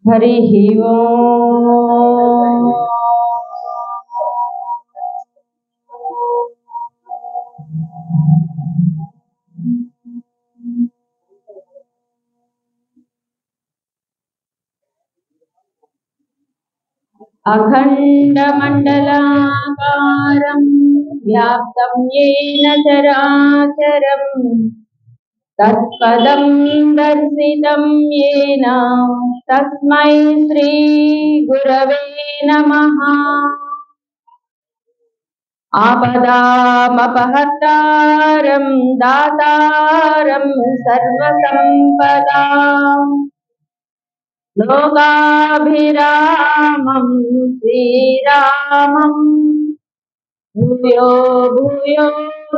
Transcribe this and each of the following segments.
हरिः ओम्। अखण्डमण्डलाकारं व्याप्तं येन चराचरम् तत्पदं दर्शितं येन तस्मै श्रीगुरवे नमः। आपदामपहर्तारं दातारं सर्वसम्पदां लोकाभिरामं श्रीरामं भूयो भूयो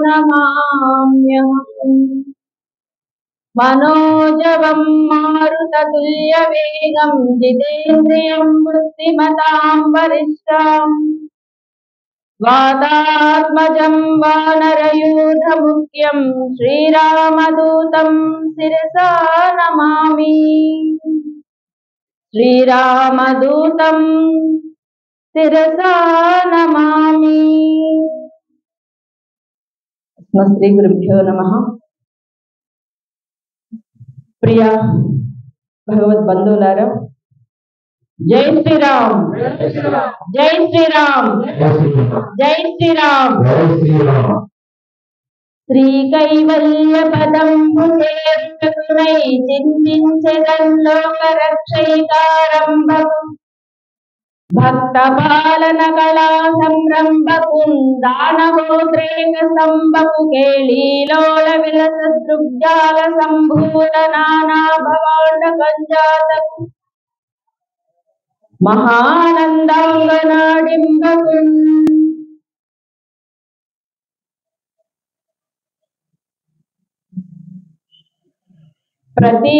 नमाम्यहम्। मनोजवं मारुततुल्यवेगं जितेन्द्रियं बुद्धिमतां वरिष्ठम् वातात्मजं वानरयूथमुख्यं श्रीरामदूतं शिरसा नमामि। श्रीरामदूतं शिरसा नमामि। श्री गुरुभ्यो नमः। प्रिय भगवत बंधुलारा, जय श्री राम, जय श्री राम, जय श्री राम। श्री कैवल्य पदंबु చేర్చుకునై చింతించెదన్ లోక రక్షైకారంభకు భక్త పాలన కళా సంరంభకున్ దానగోత్రేక స్తంభకు కేళీలోల విలస దృగ్జాల సంభూత నానా భవాండ కంజాతకు మహానందాంగనాడింబకున్ ప్రతి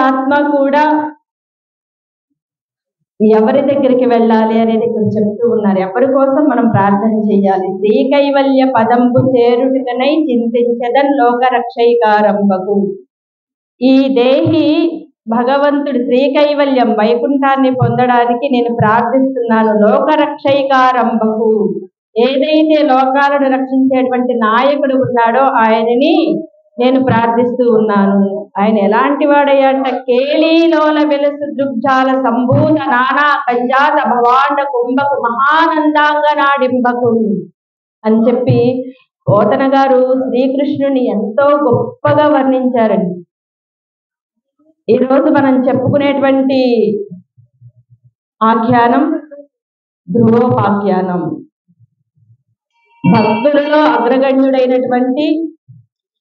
ఆత్మ కూడా ఎవరి దగ్గరికి వెళ్ళాలి అనేది కొంచెం చెప్తూ ఉన్నారు. ఎవరి కోసం మనం ప్రార్థన చేయాలి? శ్రీ కైవల్య పదంబు చేరుటకనై చింతించదన్ లోక రక్షైకారంభకు. ఈ దేహి భగవంతుడు శ్రీ కైవల్యం వైకుంఠాన్ని పొందడానికి నేను ప్రార్థిస్తున్నాను. లోక రక్షైకారంభకు, ఏదైతే లోకాలను రక్షించేటువంటి నాయకుడు ఉన్నాడో ఆయనని నేను ప్రార్థిస్తూ ఉన్నాను. ఆయన ఎలాంటి వాడయ్యంట? కేళీలోల వెలుసు దృగ్జాల సంభూత నానా కంజాత భవాండ కుంభకు మహానందాంగనాడింబకు అని చెప్పి పోతన గారు శ్రీకృష్ణుని ఎంతో గొప్పగా వర్ణించారండి. ఈరోజు మనం చెప్పుకునేటువంటి ఆఖ్యానం ధ్రువోపాఖ్యానం. భక్తులలో అగ్రగణ్యుడైనటువంటి,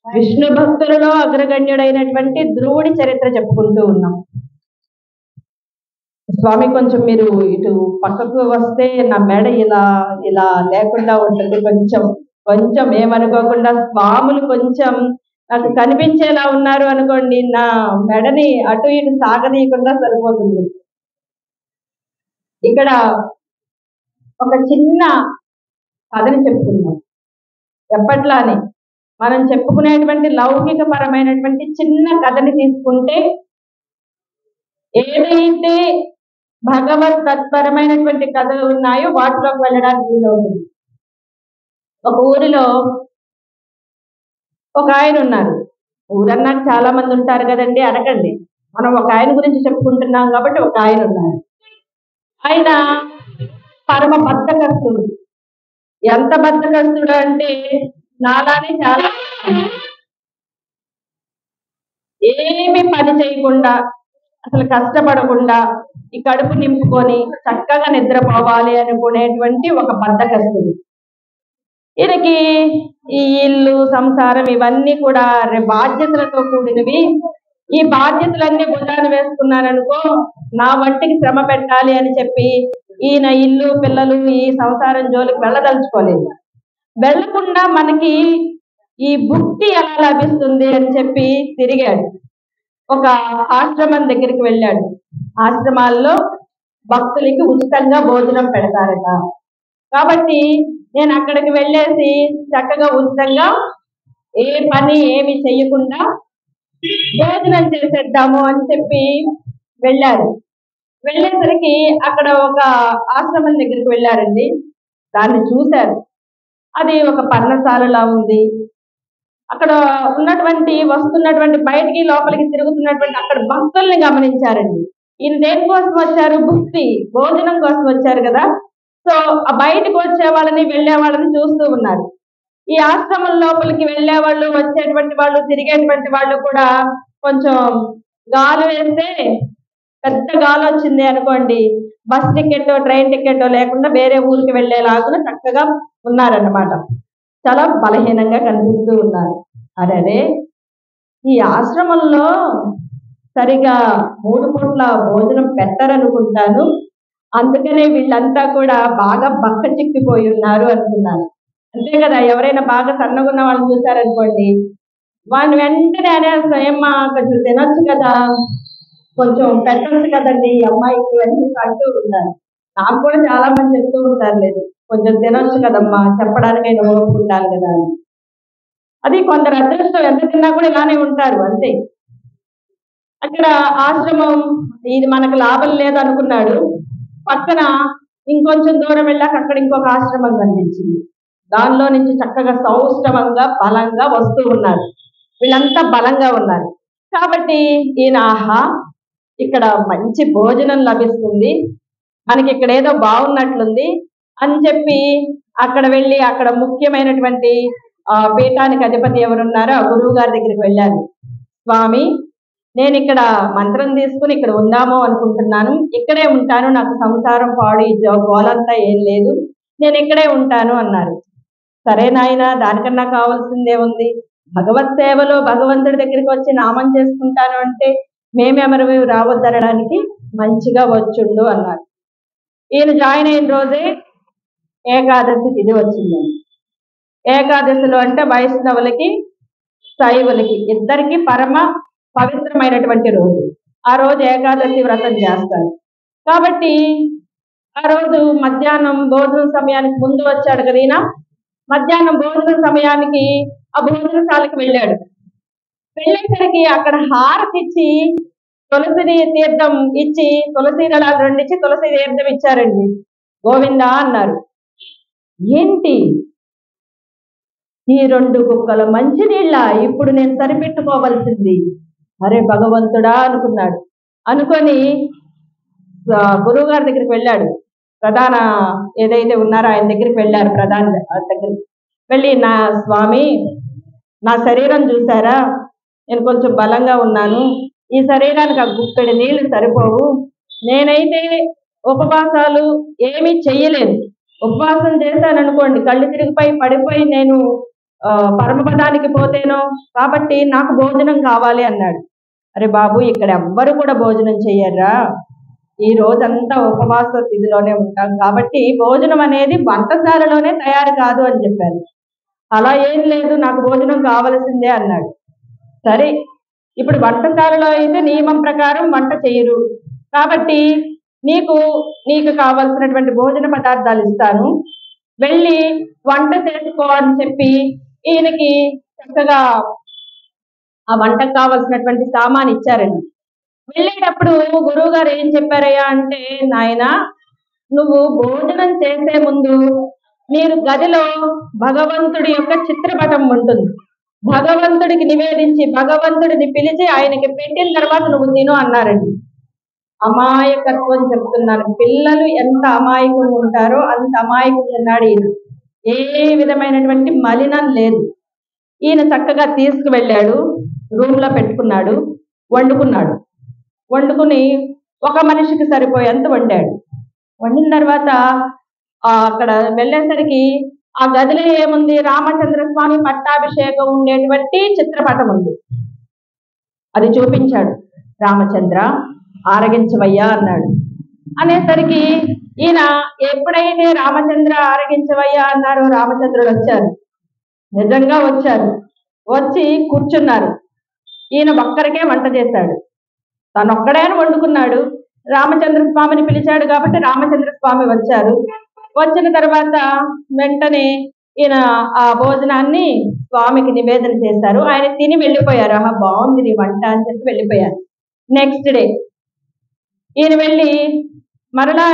విష్ణు భక్తులలో అగ్రగణ్యుడైనటువంటి ధ్రువుడి చరిత్ర చెప్పుకుంటూ ఉన్నాం. స్వామి కొంచెం మీరు ఇటు పక్కకు వస్తే నా మెడ ఇలా ఇలా లేకుండా ఉంటుంది. కొంచెం ఏమనుకోకుండా స్వాములు కొంచెం నాకు కనిపించేలా ఉన్నారు అనుకోండి, నా మెడని అటు ఇటు సాగదీయకుండా సరిపోతుంది. ఇక్కడ ఒక చిన్న కథని చెప్పుకున్నాం. ఎప్పట్లానే మనం చెప్పుకునేటువంటి లౌకిక పరమైనటువంటి చిన్న కథని తీసుకుంటే ఏదైతే భగవత్ తత్పరమైనటువంటి కథలు ఉన్నాయో వాటిలోకి వెళ్ళడానికి వీలవుతుంది. ఒక ఊరిలో ఒక ఆయన ఉన్నారు. ఊరన్నాక చాలా మంది ఉంటారు కదండి, అడగండి. మనం ఒక ఆయన గురించి చెప్పుకుంటున్నాం కాబట్టి ఒక ఆయన ఉన్నారు. ఆయన పరమ బద్ధకస్తుడు. ఎంత బద్ధకస్తుడు అంటే నాలానే చాలా ఏమి పని చేయకుండా, అసలు కష్టపడకుండా ఈ కడుపు నింపుకొని చక్కగా నిద్రపోవాలి అనుకునేటువంటి ఒక బద్ధకస్తుడు. ఈయనకి ఈ ఇల్లు సంసారం ఇవన్నీ కూడా బాధ్యతలతో కూడినవి. ఈ బాధ్యతలన్నీ బుధాన్ని వేసుకున్నారనుకో, నా వంటికి శ్రమ పెట్టాలి అని చెప్పి ఈయన ఇల్లు పిల్లలు ఈ సంసారం జోలికి వెళ్ళదలుచుకోలేదు. వెళ్లకుండా మనకి ఈ భుక్తి ఎలా లభిస్తుంది అని చెప్పి తిరిగాడు. ఒక ఆశ్రమం దగ్గరికి వెళ్ళాడు. ఆశ్రమాల్లో భక్తులకి ఉచితంగా భోజనం పెడతారట. కాబట్టి నేను అక్కడికి వెళ్ళేసి చక్కగా ఉచితంగా ఏ పని ఏమి చెయ్యకుండా భోజనం చేసేద్దాము అని చెప్పి వెళ్ళారు. వెళ్ళేసరికి అక్కడ ఒక ఆశ్రమం దగ్గరికి వెళ్ళారండి. దాన్ని చూశారు. అది ఒక పర్ణశాలలా ఉంది. అక్కడ వస్తున్నటువంటి బయటికి లోపలికి తిరుగుతున్నటువంటి అక్కడ భక్తుల్ని గమనించారండి. ఈయన దేనికోసం వచ్చారు? భోజనం కోసం వచ్చారు కదా. సో ఆ బయటకు వచ్చే వాళ్ళని వెళ్ళే వాళ్ళని చూస్తూ ఉన్నారు. ఈ ఆశ్రమం లోపలికి వెళ్ళే వాళ్ళు, వచ్చేటువంటి వాళ్ళు, తిరిగేటువంటి వాళ్ళు కూడా కొంచెం గాలి వేస్తే పెద్ద గాలి వచ్చింది అనుకోండి, బస్ టికెట్ ట్రైన్ టికెట్ లేకుండా వేరే ఊరికి వెళ్ళేలాగా చక్కగా ఉన్నారన్నమాట. చాలా బలహీనంగా కనిపిస్తూ ఉన్నారు. అరే, ఈ ఆశ్రమంలో సరిగా 3 పూట్ల భోజనం పెట్టరనుకుంటాను, అందుకనే వీళ్ళంతా కూడా బాగా బక్క చిక్కిపోయి ఉన్నారు అనుకున్నాను. అంతే కదా, ఎవరైనా బాగా సన్నగున్న వాళ్ళని చూసారనుకోండి, వాళ్ళని వెంటనే అనేస్తాం, ఏమ్మా కొంచెం తినొచ్చు కదా, కొంచెం పెట్టచ్చు కదండి ఈ అమ్మాయికి అని అంటూ ఉంటారు. నాకు కూడా చాలా మంది చెప్తూ ఉంటారు, లేదు కొంచెం తినొచ్చు కదమ్మా, చెప్పడానికి నేను ఓపుకుంటాను కదా అని. అది కొందరు అదృష్టం, ఎంత తిన్నా కూడా ఇలానే ఉంటారు అంతే. అక్కడ ఆశ్రమం ఇది మనకు లాభం లేదు అనుకున్నాడు. పక్కన ఇంకొంచెం దూరం వెళ్ళాక అక్కడ ఇంకొక ఆశ్రమం కనిపించింది. దానిలో నుంచి చక్కగా సౌష్ఠవంగా బలంగా వస్తూ ఉన్నారు. వీళ్ళంతా బలంగా ఉన్నారు కాబట్టి ఈయన ఆహా, ఇక్కడ మంచి భోజనం లభిస్తుంది, మనకి ఇక్కడ ఏదో బాగున్నట్లుంది అని చెప్పి అక్కడ వెళ్ళి అక్కడ ముఖ్యమైనటువంటి పీఠానికి అధిపతి ఎవరున్నారో ఆ గురువు గారి దగ్గరికి వెళ్ళాను. స్వామి, నేను ఇక్కడ మంత్రం తీసుకుని ఇక్కడ ఉందామో అనుకుంటున్నాను, ఇక్కడే ఉంటాను, నాకు సంసారం పాడు గోలంతా ఏం లేదు, నేను ఇక్కడే ఉంటాను అన్నారు. సరే నాయన, దానికన్నా కావాల్సిందే ఉంది, భగవత్ సేవలో భగవంతుడి దగ్గరికి వచ్చి నామం చేసుకుంటాను అంటే మేమెవరు రావద్దనడానికి, మంచిగా వచ్చుండు అన్నారు. ఈయన జాయిన్ అయిన రోజే ఏకాదశి తిథి వచ్చిందండి. ఏకాదశిలో అంటే వైష్ణవులకి శైవులకి ఇద్దరికి పరమ పవిత్రమైనటువంటి రోజు. ఆ రోజు ఏకాదశి వ్రతం చేస్తారు కాబట్టి ఆ రోజు మధ్యాహ్నం భోజనం సమయానికి ముందు వచ్చాడు కదా ఈయన. మధ్యాహ్నం భోజనం సమయానికి ఆ భోజనశాలకు వెళ్ళాడు. వెళ్ళేసరికి అక్కడ హారతి ఇచ్చి తులసి తీర్థం ఇచ్చి, తులసి దళాలు 2 ఇచ్చి తులసి తీర్థం ఇచ్చారండి. గోవిందా అన్నారు. ఏంటి ఈ 2 కుక్కల మంచినీళ్ళ, ఇప్పుడు నేను సరిపెట్టుకోవాల్సింది, అరే భగవంతుడా అనుకున్నాడు. అనుకొని గురువు గారి దగ్గరికి వెళ్ళాడు. ప్రధాన ఏదైతే ఉన్నారో ఆయన దగ్గరికి వెళ్ళారు. ప్రధాన దగ్గరికి వెళ్ళి, నా స్వామి, నా శరీరం చూసారా, నేను కొంచెం బలంగా ఉన్నాను, ఈ శరీరానికి ఆ గుప్పెడి నీళ్లు సరిపోవు, నేనైతే ఉపవాసాలు ఏమీ చెయ్యలేదు, ఉపవాసం చేశాననుకోండి కళ్ళు తిరిగిపోయి పడిపోయి నేను పరమపదానికి పోతేనో, కాబట్టి నాకు భోజనం కావాలి అన్నాడు. అరే బాబు, ఇక్కడ ఎవ్వరు కూడా భోజనం చెయ్యర్రా, ఈ రోజంతా ఉపవాస స్థితిలోనే ఉంటాం కాబట్టి భోజనం అనేది వంటశాలలోనే తయారు కాదు అని చెప్పారు. అలా ఏం లేదు, నాకు భోజనం కావలసిందే అన్నాడు. సరే, ఇప్పుడు వంటశాలలో అయితే నియమం ప్రకారం వంట చేయరు కాబట్టి నీకు కావలసినటువంటి భోజన పదార్థాలు ఇస్తాను, వెళ్ళి వంట చేసుకో అని చెప్పి ఈయనకి చక్కగా ఆ వంటకు కావలసినటువంటి సామాన్ ఇచ్చారండి. వెళ్ళేటప్పుడు గురువు గారు ఏం చెప్పారయ్యా అంటే, నాయన, నువ్వు భోజనం చేసే ముందు మీరు గదిలో భగవంతుడి యొక్క చిత్రపటం ఉంటుంది, భగవంతుడికి నివేదించి భగవంతుడిని పిలిచి ఆయనకి పెట్టిన తర్వాత నువ్వు తిను అన్నారండి. అమాయకత్వం చెప్తున్నాను, పిల్లలు ఎంత అమాయకంగా ఉంటారో అంత అమాయకంగా ఉన్నాడు ఈయన. ఏ విధమైనటువంటి మలినం లేదు. ఈయన చక్కగా తీసుకువెళ్ళాడు, రూమ్లో పెట్టుకున్నాడు, వండుకుని ఒక మనిషికి సరిపోయేంత వండాడు. వండిన తర్వాత అక్కడ వెళ్ళేసరికి ఆ గదిలో ఏముంది, రామచంద్ర స్వామి పట్టాభిషేకం ఉండేటువంటి చిత్రపటం ఉంది. అది చూపించాడు. రామచంద్ర ఆరగించవయ్యా అన్నాడు. అనేసరికి ఈయన ఎప్పుడైతే రామచంద్ర ఆరగించవయ్యా అన్నారో రామచంద్రుడు వచ్చారు. నిజంగా వచ్చారు. వచ్చి కూర్చున్నారు. ఈయన ఒక్కరికే వంట చేశాడు. తను ఒక్కడే వండుకున్నాడు. రామచంద్ర స్వామిని పిలిచాడు కాబట్టి రామచంద్ర స్వామి వచ్చారు. వచ్చిన తర్వాత వెంటనే ఈయన ఆ భోజనాన్ని స్వామికి నివేదన చేశారు. ఆయన తిని వెళ్ళిపోయారు. ఆహా, బాగుంది నీ వంట అని చెప్పి వెళ్ళిపోయారు. నెక్స్ట్ డే ఈయన వెళ్ళి మరలా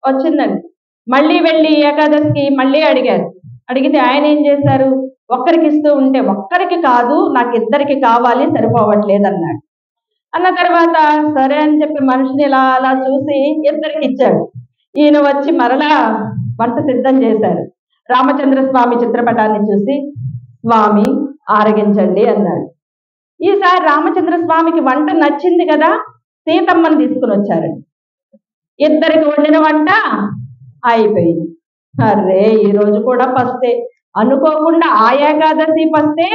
వచ్చిందండి. మళ్ళీ వెళ్ళి ఏకాదశికి మళ్ళీ అడిగారు. అడిగితే ఆయన ఏం చేశారు, ఒక్కరికి ఇస్తూ ఉంటే ఒక్కరికి కాదు నాకు ఇద్దరికి కావాలి, సరిపోవట్లేదు అన్నాడు. అన్న తర్వాత సరే అని చెప్పి మనిషిని ఇలా అలా చూసి ఇద్దరికి ఇచ్చాడు. ఈయన వచ్చి మరలా వంట సిద్ధం చేశారు. రామచంద్ర స్వామి చిత్రపటాన్ని చూసి స్వామి ఆరగించండి అన్నాడు. ఈసారి రామచంద్ర స్వామికి వంట నచ్చింది కదా, సీతమ్మని తీసుకుని వచ్చారు. ఇద్దరికి వండిన వంట అయిపోయింది. అరే ఈ రోజు కూడా పస్తే, అనుకోకుండా ఆ ఏకాదశి పస్తే,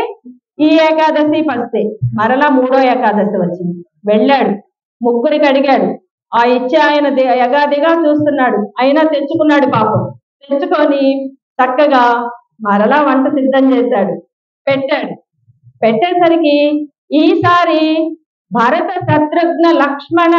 ఈ ఏకాదశి పస్తే. మరలా మూడో ఏకాదశి వచ్చింది. వెళ్ళాడు, ముగ్గురికి అడిగాడు. ఆ ఇచ్చే ఆయన యగాదిగా చూస్తున్నాడు. అయినా తెచ్చుకున్నాడు పాపం. తెచ్చుకొని చక్కగా మరలా వంట సిద్ధం చేశాడు, పెట్టాడు. పెట్టేసరికి ఈసారి భరత శత్రుఘ్న లక్ష్మణ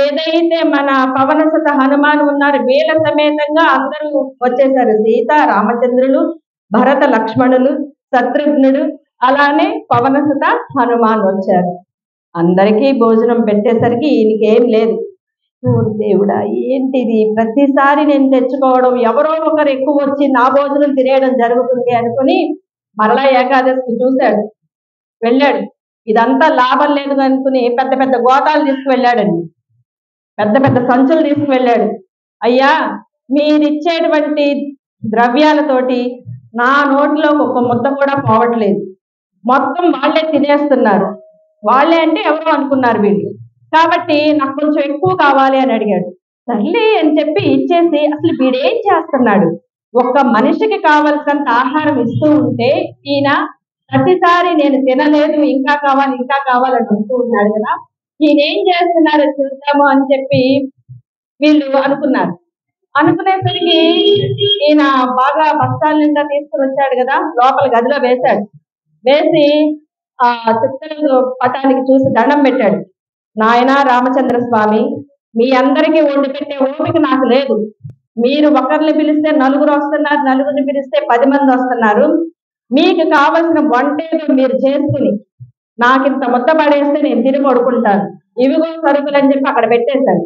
ఏదైతే మన పవనసుత హనుమాన్ ఉన్నారు, వీళ్ళ సమేతంగా అందరూ వచ్చేసారు. సీత, రామచంద్రులు, భరత లక్ష్మణులు, శత్రుఘ్నుడు, అలానే పవనసుత హనుమాన్ వచ్చారు. అందరికీ భోజనం పెట్టేసరికి ఈయనకేం లేదు. దేవుడా ఏంటిది, ప్రతిసారి నేను తెచ్చుకోవడం, ఎవరో ఒకరు ఎక్కువ వచ్చి నా భోజనం తినేయడం జరుగుతుంది అనుకుని మరలా ఏకాదశికి చూశాడు. వెళ్ళాడు. ఇదంతా లాభం లేదు అనుకుని పెద్ద పెద్ద గోతాలు తీసుకువెళ్ళాడండి. పెద్ద పెద్ద సంచులు తీసుకువెళ్ళాడు. అయ్యా, మీరిచ్చేటువంటి ద్రవ్యాలతోటి నా నోట్లో ఒక ముద్ద కూడా పోవట్లేదు, మొత్తం వాళ్ళే తినేస్తున్నారు. వాళ్ళే అంటే ఎవరో అనుకున్నారు వీళ్ళు, కాబట్టి నాకు కొంచెం ఎక్కువ కావాలి అని అడిగాడు. సర్లే అని చెప్పి ఇచ్చేసి, అసలు వీడేం చేస్తున్నాడు, ఒక్క మనిషికి కావలసినంత ఆహారం ఇస్తూ ఉంటే ఈయన ప్రతిసారి నేను తినలేదు, ఇంకా కావాలని వస్తూ ఉన్నాడు కదా, ఈయనేం చేస్తున్నారో చూద్దాము అని చెప్పి వీళ్ళు అనుకున్నారు. అనుకునేసరికి ఈయన బాగా బస్తాల నిండా తీసుకుని వచ్చాడు కదా, లోపల గదిలో వేశాడు. వేసి ఆ చిత్ర పటానికి చూసి దండం పెట్టాడు. నాయన రామచంద్ర స్వామి, మీ అందరికీ వండి పెట్టే ఓపిక నాకు లేదు. మీరు ఒకరిని పిలిస్తే నలుగురు వస్తున్నారు, నలుగురిని పిలిస్తే 10 మంది వస్తున్నారు. మీకు కావలసిన వంటేదో మీరు చేసుకుని నాకింత ముద్ద పడేస్తే నేను తిరిగి పడుకుంటాను. ఇవిగో సరుకులు అని చెప్పి అక్కడ పెట్టేశాడు.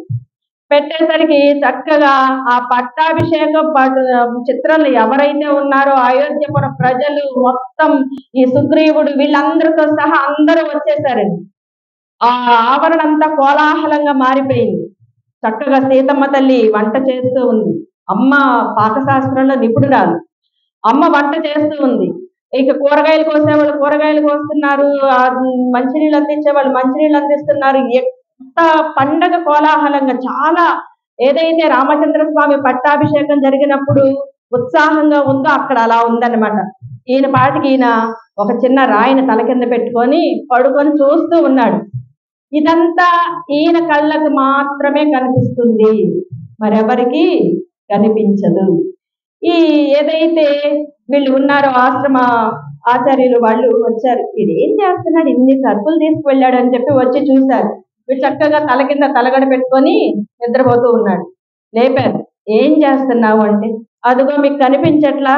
పెట్టేసరికి చక్కగా ఆ పట్టాభిషేకం చిత్రంలో ఎవరైతే ఉన్నారో అయోధ్యపుర ప్రజలు మొత్తం, ఈ సుగ్రీవుడు వీళ్ళందరితో సహా అందరూ వచ్చేసారండి. ఆ ఆవరణ అంతా కోలాహలంగా మారిపోయింది. చక్కగా సీతమ్మ తల్లి వంట చేస్తూ ఉంది. అమ్మ పాకశాస్త్రంలో నిపుణురాలు. అమ్మ వంట చేస్తూ ఉంది. ఇక కూరగాయలు కోసేవాళ్ళు కూరగాయలు కోస్తున్నారు, మంచినీళ్ళు అందించే వాళ్ళు మంచినీళ్ళు అందిస్తున్నారు. ఎంత పండగ కోలాహలంగా, చాలా ఏదైతే రామచంద్ర స్వామి పట్టాభిషేకం జరిగినప్పుడు ఉత్సాహంగా ఉందో అక్కడ అలా ఉందన్నమాట. ఈయన పాటికి ఈయన ఒక చిన్న రాయిని తల కింద పెట్టుకొని పడుకొని చూస్తూ ఉన్నాడు. ఇదంతా ఈయన కళ్ళకు మాత్రమే కనిపిస్తుంది, మరెవరికి కనిపించదు. ఈ ఏదైతే వీళ్ళు ఉన్నారో ఆశ్రమ ఆచార్యులు వాళ్ళు వచ్చారు. ఇది ఏం చేస్తున్నాడు, ఇన్ని సరుకులు తీసుకువెళ్ళాడు అని చెప్పి వచ్చి చూశారు. వీడు చక్కగా తల కింద తలగడ పెట్టుకొని నిద్రపోతూ ఉన్నాడు. లేపారు. ఏం చేస్తున్నావు అంటే, అదిగో మీకు కనిపించట్లా,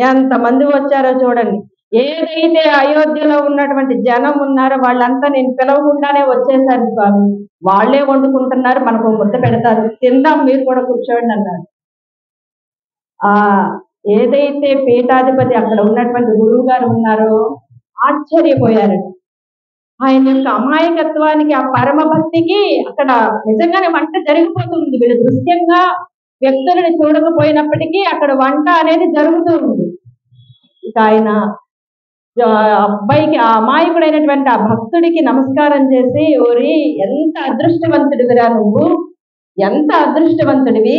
ఎంతమంది వచ్చారో చూడండి. ఏదైతే అయోధ్యలో ఉన్నటువంటి జనం ఉన్నారో వాళ్ళంతా నేను పిలవకుండానే వచ్చేసారు స్వామి, వాళ్ళే వండుకుంటున్నారు, మనకు ముద్ద పెడతారు, తిందాం, మీరు కూడా కూర్చోండి అన్నారు. ఆ ఏదైతే పీఠాధిపతి అక్కడ ఉన్నటువంటి గురువు గారు ఉన్నారో ఆశ్చర్యపోయారట. ఆయన యొక్క అమాయకత్వానికి, ఆ పరమ భక్తికి అక్కడ నిజంగానే వంట జరిగిపోతుంది. వీళ్ళు దృశ్యంగా వ్యక్తులను చూడకపోయినప్పటికీ అక్కడ వంట అనేది జరుగుతూ ఉంది. ఇక ఆయన అబ్బాయికి, ఆ అమాయకుడైనటువంటి ఆ భక్తుడికి నమస్కారం చేసి, ఓరి ఎంత అదృష్టవంతుడివిరా నువ్వు, ఎంత అదృష్టవంతుడివి,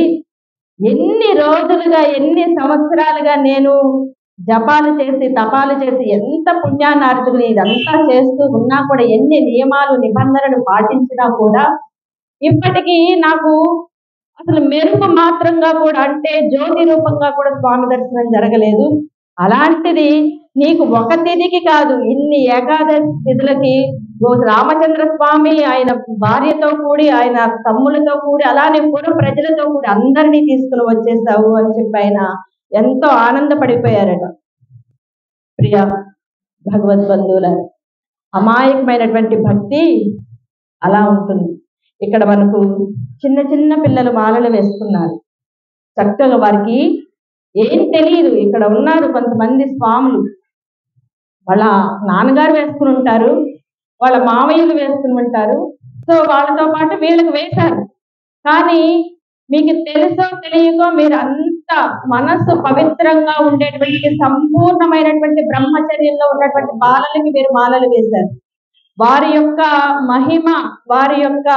ఎన్ని రోజులుగా ఎన్ని సంవత్సరాలుగా నేను జపాలు చేసి తపాలు చేసి ఎంత పుణ్యాన్ని ఆర్చుకుని ఇదంతా చేస్తూ ఉన్నా కూడా, ఎన్ని నియమాలు నిబంధనలు పాటించినా కూడా ఇప్పటికీ నాకు అసలు మెరుపు మాత్రంగా కూడా, అంటే జ్యోతి రూపంగా కూడా స్వామి దర్శనం జరగలేదు. అలాంటిది నీకు ఒక తిథికి కాదు, ఇన్ని ఏకాదశి తిథులకి రామచంద్ర స్వామి ఆయన భార్యతో కూడి, ఆయన తమ్ములతో కూడి, అలానే పుర ప్రజలతో కూడి అందరినీ తీసుకుని వచ్చేసావు అని చెప్పి ఆయన ఎంతో ఆనందపడిపోయారట. ప్రియ భగవద్బంధువుల అమాయకమైనటువంటి భక్తి అలా ఉంటుంది. ఇక్కడ మనకు చిన్న చిన్న పిల్లలు మాలలు వేస్తున్నారు. చక్కగా వారికి ఏం తెలియదు. ఇక్కడ ఉన్నారు కొంతమంది స్వాములు, వాళ్ళ నాన్నగారు వేసుకుని ఉంటారు, వాళ్ళ మామయ్యలు వేసుకుని ఉంటారు. సో వాళ్ళతో పాటు వీళ్ళకి వేశారు. కానీ మీకు తెలుసో తెలియకో మీరు అంత మనస్సు పవిత్రంగా ఉండేటువంటి సంపూర్ణమైనటువంటి బ్రహ్మచర్యంలో ఉన్నటువంటి బాలలకి మీరు మాలలు వేశారు. వారి యొక్క మహిమ, వారి యొక్క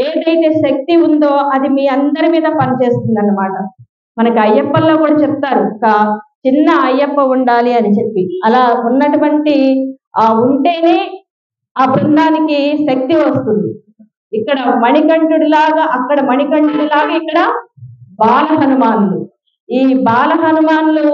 ఏదైతే శక్తి ఉందో అది మీ అందరి మీద పనిచేస్తుంది అన్నమాట. మనకి అయ్యప్పల్లో కూడా చెప్తారు, ఒక చిన్న అయ్యప్ప ఉండాలి అని చెప్పి. అలా ఉన్నటువంటి ఉంటేనే ఆ బృందానికి శక్తి వస్తుంది. ఇక్కడ మణికంఠుడిలాగా, అక్కడ మణికంఠుడిలాగా, ఇక్కడ బాల హనుమానులు. ఈ బాల హనుమానులు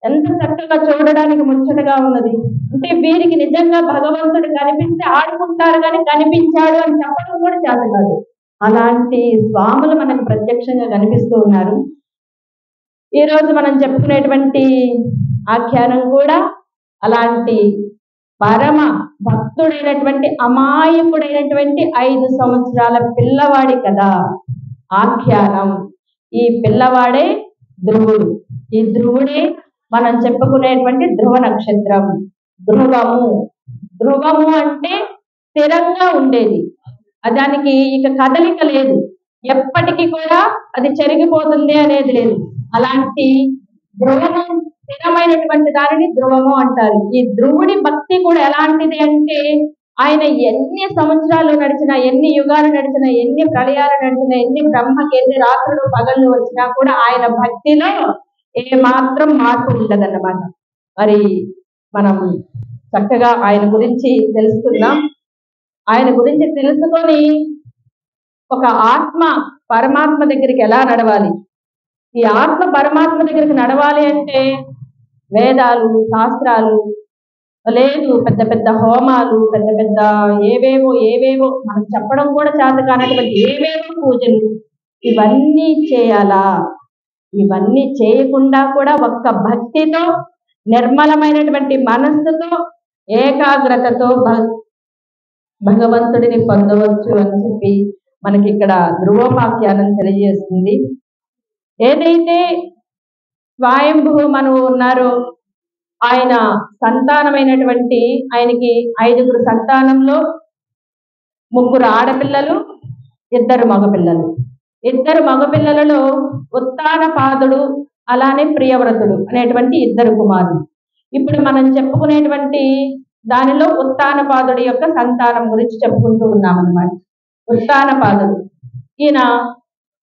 ఎంత చక్కగా చూడడానికి ముచ్చటగా ఉన్నది. అంటే వీరికి నిజంగా భగవంతుడు కనిపిస్తే ఆడుకుంటారు, కానీ కనిపించాడు అని చెప్పడం కూడా చేత కాదు. అలాంటి స్వాములు మనకు ప్రత్యక్షంగా కనిపిస్తూ ఉన్నారు. ఈ రోజు మనం చెప్పుకునేటువంటి ఆఖ్యానం కూడా అలాంటి పరమ భక్తుడైనటువంటి అమాయకుడైనటువంటి 5 సంవత్సరాల పిల్లవాడి కదా ఆఖ్యానం. ఈ పిల్లవాడే ధ్రువుడు. ఈ ధ్రువుడే మనం చెప్పుకునేటువంటి ధ్రువ నక్షత్రం. ధ్రువము అంటే స్థిరంగా ఉండేది, దానికి ఇక కదలిక లేదు, ఎప్పటికీ కూడా అది చెరిగిపోతుంది అనేది లేదు. అలాంటి ధ్రువము, స్థిరమైనటువంటి దానిని ధ్రువము అంటారు. ఈ ధ్రువుడి భక్తి కూడా ఎలాంటిది అంటే, ఆయన ఎన్ని సంవత్సరాలు నడిచినా, ఎన్ని యుగాలు నడిచినా, ఎన్ని ప్రళయాలు నడిచినా, ఎన్ని బ్రహ్మకి ఎన్ని రాత్రులు పగళ్ళు వచ్చినా కూడా ఆయన భక్తిలో ఏ మాత్రం మార్పు ఉండదన్నమాట. మరి మనం చక్కగా ఆయన గురించి తెలుసుకుందాం. ఆయన గురించి తెలుసుకొని ఒక ఆత్మ పరమాత్మ దగ్గరికి ఎలా నడవాలి, ఈ ఆత్మ పరమాత్మ దగ్గరికి నడవాలి అంటే వేదాలు, శాస్త్రాలు లేదు, పెద్ద పెద్ద హోమాలు, పెద్ద పెద్ద ఏవేవో మనకు చెప్పడం కూడా చేత కానటువంటి ఏవేవో పూజలు, ఇవన్నీ చేయాలా? ఇవన్నీ చేయకుండా కూడా ఒక్క భక్తితో, నిర్మలమైనటువంటి మనస్సుతో, ఏకాగ్రతతో భగవంతుడిని పొందవచ్చు అని చెప్పి మనకి ఇక్కడ ధ్రువోపాఖ్యానం తెలియజేస్తుంది. ఏదైతే స్వయంభూ మనువు ఉన్నారో ఆయన సంతానమైనటువంటి, ఆయనకి 5గురు సంతానంలో 3 ఆడపిల్లలు, 2 మగపిల్లలు. 2 మగపిల్లలలో ఉత్తానపాదుడు అలానే ప్రియవ్రతుడు అనేటువంటి 2 కుమారులు. ఇప్పుడు మనం చెప్పుకునేటువంటి దానిలో ఉత్తానపాదుడి యొక్క సంతానం గురించి చెప్పుకుంటూ ఉన్నామన్నమాట. ఉత్తానపాదుడు ఈయన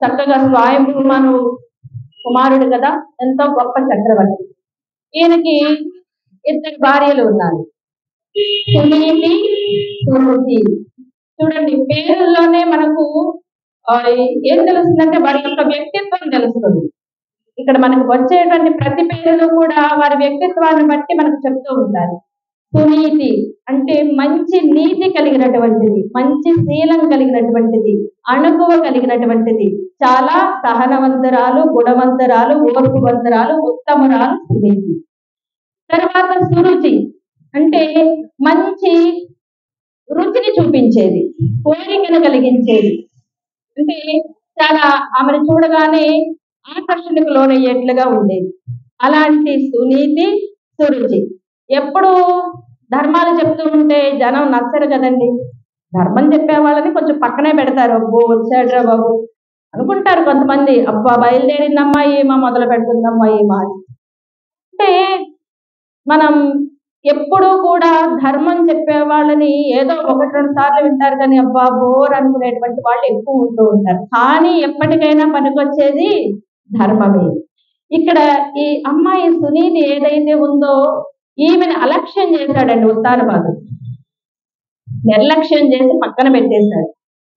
చక్కగా స్వయంభూ మనువు కుమారుడు కదా, ఎంతో గొప్ప చక్రవర్తి. ఈయనకి 2 భార్యలు ఉన్నారు, సునీతి, సురుచి. చూడండి, పేరుల్లోనే మనకు ఏం తెలుస్తుందంటే వారి యొక్క వ్యక్తిత్వం తెలుస్తుంది. ఇక్కడ మనకు వచ్చేటువంటి ప్రతి పేరులో కూడా వారి వ్యక్తిత్వాన్ని బట్టి మనకు చెప్తూ ఉంటారు. సునీతి అంటే మంచి నీతి కలిగినటువంటిది, మంచి శీలం కలిగినటువంటిది, అణుకువ కలిగినటువంటిది, చాలా సహనవంతరాలు, గుణవంతరాలు, ఓర్పువంతరాలు, ఉత్తమురాలు సునీతి. తర్వాత సురుచి అంటే మంచి రుచిని చూపించేది, కోరికను కలిగించేది. అంటే చాలా ఆమెను చూడగానే ఆకర్షణకు లోనయ్యేట్లుగా ఉండేది. అలాంటి సునీతి, సురుచి. ఎప్పుడు ధర్మాలు చెప్తూ ఉంటే జనం నచ్చరు కదండి. ధర్మం చెప్పే వాళ్ళని కొంచెం పక్కనే పెడతారు. అబ్బో వచ్చాడ్రా బాబు అనుకుంటారు కొంతమంది. అబ్బా బయలుదేరిందమ్మా ఏమా, మొదలు పెడుతుందమ్మా ఏమా. అంటే మనం ఎప్పుడూ కూడా ధర్మం చెప్పే వాళ్ళని ఏదో 1-2 సార్లు వింటారు, కానీ అబ్బా బోర్ అనుకునేటువంటి వాళ్ళు ఎక్కువ ఉంటూ ఉంటారు. కానీ ఎప్పటికైనా పనికొచ్చేది ధర్మమే. ఇక్కడ ఈ అమ్మాయి సునీతి ఏదైతే ఉందో ఈమెను అలక్ష్యం చేశాడండి ఉత్తానపాదుడు. నిర్లక్ష్యం చేసి పక్కన పెట్టేశాడు.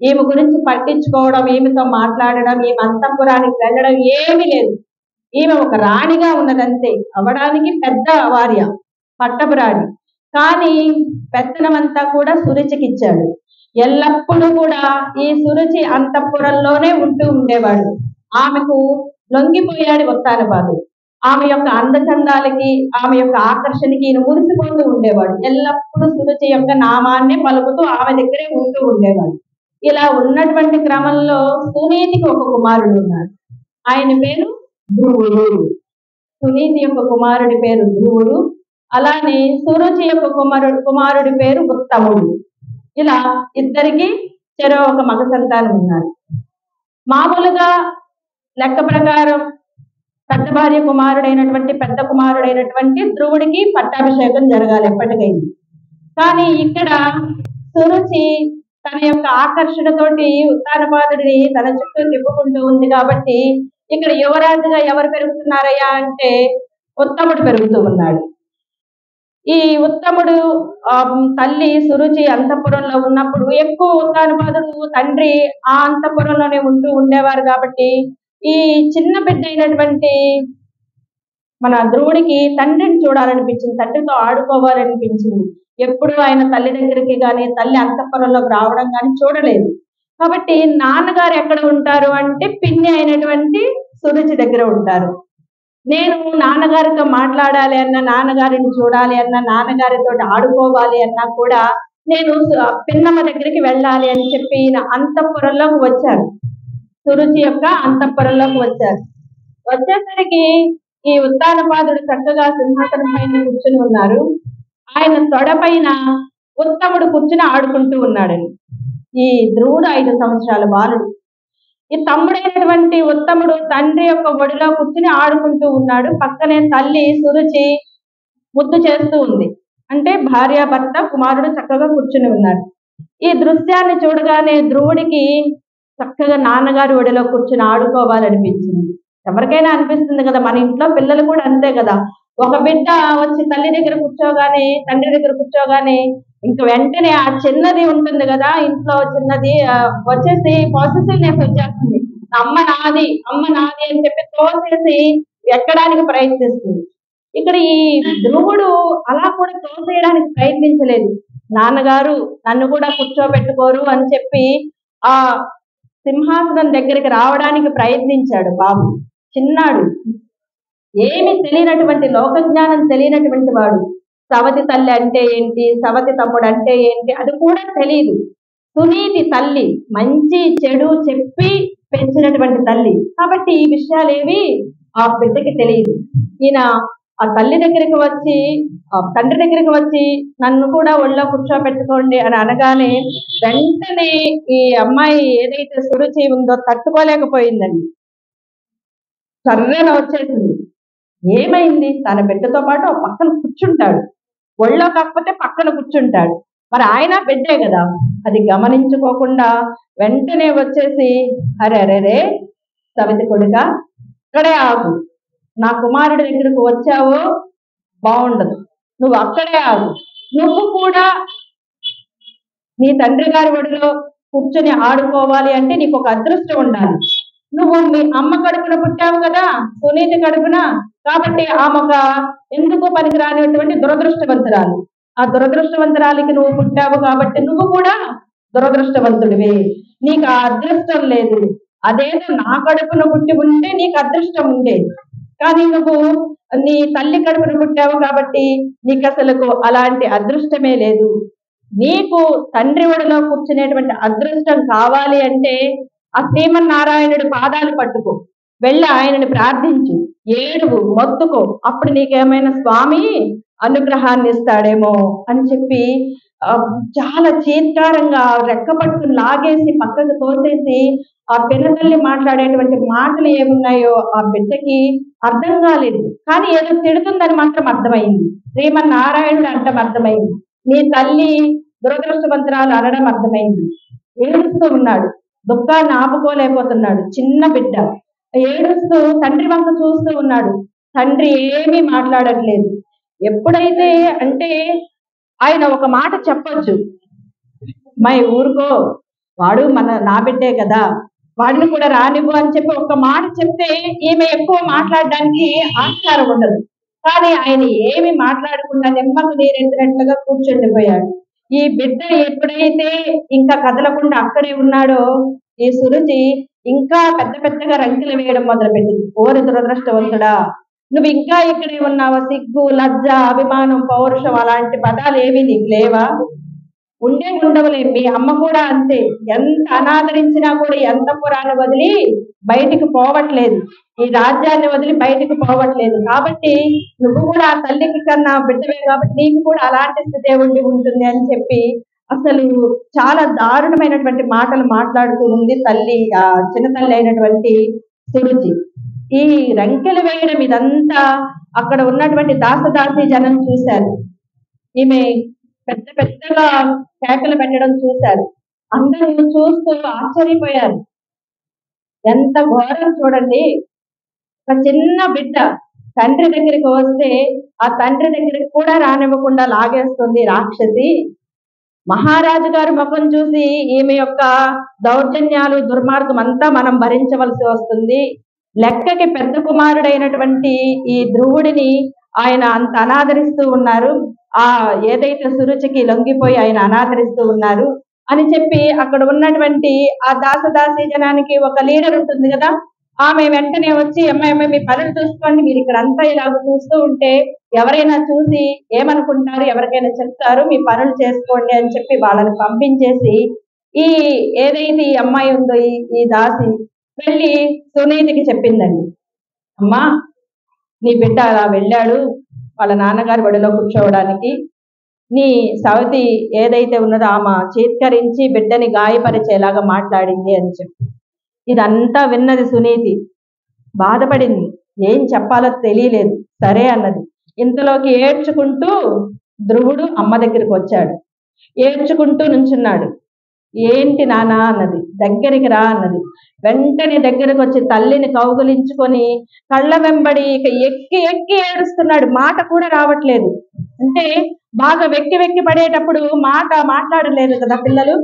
ఈమె గురించి పట్టించుకోవడం, ఈమెతో మాట్లాడడం, ఈమె అంతఃపురానికి వెళ్ళడం ఏమీ లేదు. ఈమె ఒక రాణిగా ఉన్నదంతే. అవడానికి పెద్ద భార్య, పట్టపురాణి. కానీ పెత్తనమంతా కూడా సురుచికి ఇచ్చాడు. ఎల్లప్పుడూ కూడా ఈ సురుచి అంతఃపురంలోనే ఉంటూ ఉండేవాడు. ఆమెకు లొంగిపోయాడు ఉత్తానపాదుడు. ఆమె యొక్క అందచందాలకి, ఆమె యొక్క ఆకర్షణకి ఈయన మురిసిపోతూ ఉండేవాడు. ఎల్లప్పుడూ సురుచి యొక్క నామాన్నే పలుకుతూ ఆమె దగ్గరే ఉంటూ ఉండేవాడు. ఇలా ఉన్నటువంటి క్రమంలో సునీతికి ఒక కుమారుడు ఉన్నాడు. ఆయన పేరు ధ్రువుడు. సునీతి యొక్క కుమారుడి పేరు ధ్రువుడు. అలానే సురుచి యొక్క కుమారుడి పేరు ఉత్తముడు. ఇలా ఇద్దరికి చెరో ఒక మగ సంతానం ఉన్నారు. మామూలుగా లెక్క ప్రకారం పెద్ద కుమారుడైనటువంటి ధ్రువుడికి పట్టాభిషేకం జరగాలి ఎప్పటికైనా. కానీ ఇక్కడ సురుచి తన యొక్క ఆకర్షణతోటి ఉత్తానపాదుడిని తన చుట్టూ తిప్పుకుంటూ ఉంది కాబట్టి ఇక్కడ యువరాజుగా ఎవరు పెరుగుతున్నారయ్యా అంటే ఉత్తముడు పెరుగుతూ ఉన్నాడు. ఈ ఉత్తముడు తల్లి సురుచి అంతఃపురంలో ఉన్నప్పుడు ఎక్కువ ఉత్తానపాదుడు తండ్రి ఆ అంతఃపురంలోనే ఉంటూ ఉండేవారు కాబట్టి ఈ చిన్న బిడ్డ అయినటువంటి మన ధ్రువుడికి తండ్రిని చూడాలనిపించింది, తండ్రితో ఆడుకోవాలనిపించింది. ఎప్పుడు ఆయన తల్లి దగ్గరికి కానీ తల్లి అంతఃపురంలోకి రావడం కానీ చూడలేదు. కాబట్టి నాన్నగారు ఎక్కడ ఉంటారు అంటే పిన్ని అయినటువంటి సురుచి దగ్గర ఉంటారు. నేను నాన్నగారితో మాట్లాడాలి అన్నా, నాన్నగారిని చూడాలి అన్నా, నాన్నగారితో ఆడుకోవాలి అన్నా కూడా నేను పిన్నమ్మ దగ్గరికి వెళ్ళాలి అని చెప్పి ఈయన అంతఃపురంలోకి వచ్చారు. సురుచి యొక్క అంతఃపురంలోకి వచ్చారు. వచ్చేసరికి ఈ ఉత్తానపాదుడు చక్కగా సింహాసనం పైన కూర్చుని ఉన్నారు. ఆయన తొడ పైన ఉత్తముడు కూర్చుని ఆడుకుంటూ ఉన్నాడని. ఈ ధ్రువుడు 5 సంవత్సరాల బాలుడు. ఈ తమ్ముడైనటువంటి ఉత్తముడు తండ్రి యొక్క ఒడిలో కూర్చుని ఆడుకుంటూ ఉన్నాడు. పక్కనే తల్లి సురుచి ముద్దు చేస్తూ ఉంది. అంటే భార్యాభర్త కుమారుడు చక్కగా కూర్చుని ఉన్నారు. ఈ దృశ్యాన్ని చూడగానే ధ్రువుడికి చక్కగా నాన్నగారి ఒడిలో కూర్చుని ఆడుకోవాలనిపించింది. ఎవరికైనా అనిపిస్తుంది కదా, మన ఇంట్లో పిల్లలు కూడా అంతే కదా. ఒక బిడ్డ వచ్చి తల్లి దగ్గర కూర్చోగానే, తండ్రి దగ్గర కూర్చోగానే ఇంక వెంటనే ఆ చిన్నది ఉంటుంది కదా ఇంట్లో, చిన్నది వచ్చేసి పాజిటివ్నెస్ వచ్చేస్తుంది. అమ్మ నాది అని చెప్పి తోసేసి ఎక్కడానికి ప్రయత్నిస్తుంది. ఇక్కడ ఈ ధ్రువుడు అలా కూడా తోసేయడానికి ప్రయత్నించలేదు. నాన్నగారు నన్ను కూడా కూర్చోబెట్టుకోరు అని చెప్పి ఆ సింహాసనం దగ్గరికి రావడానికి ప్రయత్నించాడు. బాబు చిన్నాడు, ఏమి తెలియనటువంటి, లోకజ్ఞానం తెలియనటువంటి వాడు. సవతి తల్లి అంటే ఏంటి, సవతి తమ్ముడు అంటే ఏంటి అది కూడా తెలియదు. సునీతి తల్లి, మంచి చెడు చెప్పి పెంచినటువంటి తల్లి కాబట్టి ఈ విషయాలేవి ఆ బిడ్డకి తెలియదు. ఈయన ఆ తల్లి దగ్గరికి వచ్చి, ఆ తండ్రి దగ్గరికి వచ్చి నన్ను కూడా ఒళ్ళో కూర్చోబెట్టుకోండి అని అనగానే వెంటనే ఈ అమ్మాయి ఏదైతే సురుచి ఉందో తట్టుకోలేకపోయిందండి. సర్రన వచ్చేసింది. ఏమైంది? తన బిడ్డతో పాటు పక్కన కూర్చుంటాడు, ఒళ్ళో కాకపోతే పక్కన కూర్చుంటాడు, మరి ఆయన బిడ్డే కదా. అది గమనించుకోకుండా వెంటనే వచ్చేసి, అరే అరే రే సవితి కొడుక, ఇక్కడే ఆగు, నా కుమారుడి దగ్గరకు వచ్చావో బాగుండదు, నువ్వు అక్కడే ఆగు. నువ్వు కూడా నీ తండ్రి గారి ఒడిలో కూర్చొని ఆడుకోవాలి అంటే నీకు ఒక అదృష్టం ఉండాలి. నువ్వు మీ అమ్మ కడుపున పుట్టావు కదా, సునీతి కడుపున, కాబట్టి ఆమె ఒక ఎందుకు పనికిరానిటువంటి దురదృష్టవంతురాలు. ఆ దురదృష్టవంతురాలికి నువ్వు పుట్టావు కాబట్టి నువ్వు కూడా దురదృష్టవంతుడివి. నీకు ఆ అదృష్టం లేదు. అదేదో నా కడుపున పుట్టి ఉంటే నీకు అదృష్టం ఉండేది. కానీ నువ్వు నీ తల్లి కడుపున పుట్టావు కాబట్టి నీకు అసలు అలాంటి అదృష్టమే లేదు. నీకు తండ్రి ఒడిలో కూర్చునేటువంటి అదృష్టం కావాలి అంటే ఆ శ్రీమన్నారాయణుడి పాదాలు పట్టుకో, వెళ్ళి ఆయనని ప్రార్థించు, ఏడువు, మొత్తుకో, అప్పుడు నీకేమైనా స్వామి అనుగ్రహాన్ని ఇస్తాడేమో అని చెప్పి చాలా చీత్కారంగా రెక్క పట్టుకుని లాగేసి పక్కకు తోసేసి ఆ పిల్లతల్లి మాట్లాడేటువంటి మాటలు ఏమున్నాయో ఆ బిడ్డకి అర్థం కాలేదు. కానీ ఏదో తిడుతుందని మాత్రం అర్థమైంది. శ్రీమన్నారాయణుడు అంటం అర్థమైంది, నీ తల్లి దురదృష్టవంతురాలు అనడం అర్థమైంది. ఏడుస్తూ ఉన్నాడు, దుఃఖాన్ని ఆపుకోలేకపోతున్నాడు. చిన్న బిడ్డ ఏడుస్తూ తండ్రి వంక చూస్తూ ఉన్నాడు. తండ్రి ఏమీ మాట్లాడట్లేదు. ఎప్పుడైతే అంటే ఆయన ఒక మాట చెప్పొచ్చు, మై ఊరుకో, వాడు నా బిడ్డే కదా, వాడిని కూడా రానివ్వు అని చెప్పి ఒక మాట చెప్తే ఈమె ఎక్కువ మాట్లాడడానికి ఆస్కారం ఉండదు. కానీ ఆయన ఏమి మాట్లాడకుండా నెమ్మకు నీరెత్తినట్లుగా కూర్చుండిపోయాడు. ఈ బిడ్డ ఎప్పుడైతే ఇంకా కదలకుండా అక్కడే ఉన్నాడో ఈ సురుచి ఇంకా పెద్ద పెద్దగా రంకెలు వేయడం మొదలుపెట్టింది. ఓరి దురదృష్టవంతుడా, నువ్వు ఇంకా ఇక్కడే ఉన్నావా? సిగ్గు, లజ్జ, అభిమానం, పౌరుషం అలాంటి పదాలు ఏవి నీకు లేవా? ఉండే ఉండవులే. మీ అమ్మ కూడా అంతే. ఎంత అనాదరించినా కూడా ఈ అంతఃపురాన్ని వదిలి బయటికి పోవట్లేదు, ఈ రాజ్యాన్ని వదిలి బయటికి పోవట్లేదు. కాబట్టి నువ్వు కూడా ఆ తల్లికి కన్నా బిడ్డవే, కాబట్టి నీకు కూడా అలాంటి స్థితే ఉండి ఉంటుంది అని చెప్పి అసలు చాలా దారుణమైనటువంటి మాటలు మాట్లాడుతూ ఉంది తల్లి, ఆ చిన్న తల్లి అయినటువంటి సురుచి. ఈ రంకెలు వేయడం ఇదంతా అక్కడ ఉన్నటువంటి దాసదాసి జనం చూశారు. ఈమె పెద్ద పెద్దగా కేకలు పెట్టడం చూశారు. అందరూ చూస్తూ ఆశ్చర్యపోయారు. ఎంత ఘోరం చూడండి. ఒక చిన్న బిడ్డ తండ్రి దగ్గరికి వస్తే ఆ తండ్రి దగ్గరికి కూడా రానివ్వకుండా లాగేస్తుంది రాక్షసి. మహారాజు గారి ముఖం చూసి ఈమె యొక్క దౌర్జన్యాలు, దుర్మార్గం అంతా మనం భరించవలసి వస్తుంది. లెక్కకి పెద్ద కుమారుడైనటువంటి ఈ ధ్రువుడిని ఆయన అంత అనాదరిస్తూ ఉన్నారు. ఆ ఏదైతే సురుచికి లొంగిపోయి ఆయన అనాదరిస్తూ ఉన్నారు అని చెప్పి అక్కడ ఉన్నటువంటి ఆ దాసదాసి జనానికి ఒక లీడర్ ఉంటుంది కదా, ఆమె వెంటనే వచ్చి అమ్మాయి మీ పనులు చూసుకోండి, మీరు ఇక్కడ అంతా ఇలాగ చూస్తూ ఉంటే ఎవరైనా చూసి ఏమనుకుంటారు, ఎవరికైనా చెప్తారు, మీ పనులు చేసుకోండి అని చెప్పి వాళ్ళని పంపించేసి ఈ ఏదైతే ఈ అమ్మాయి ఉందో ఈ దాసి వెళ్ళి సునీతికి చెప్పిందండి. అమ్మా, నీ బిడ్డ అలా వెళ్ళాడు వాళ్ళ నాన్నగారి బడిలో కూర్చోవడానికి, నీ సవతి ఏదైతే ఉన్నదో ఆమె చీత్కరించి బిడ్డని గాయపరిచేలాగా మాట్లాడింది అని చెప్పి. ఇదంతా విన్నది సునీతి, బాధపడింది, ఏం చెప్పాలో తెలియలేదు. సరే అన్నది. ఇంతలోకి ఏడ్చుకుంటూ ధ్రువుడు అమ్మ దగ్గరికి వచ్చాడు. ఏడ్చుకుంటూ నుంచున్నాడు. ఏంటి నానా అన్నది. దగ్గరికి రా అన్నది. వెంటనే దగ్గరకు వచ్చి తల్లిని కౌగులించుకొని కళ్ళ వెంబడి ఇక ఎక్కి ఎక్కి ఏడుస్తున్నాడు. మాట కూడా రావట్లేదు. అంటే బాగా వెక్కి వెక్కి పడేటప్పుడు మాట మాట్లాడలేదు కదా పిల్లలు.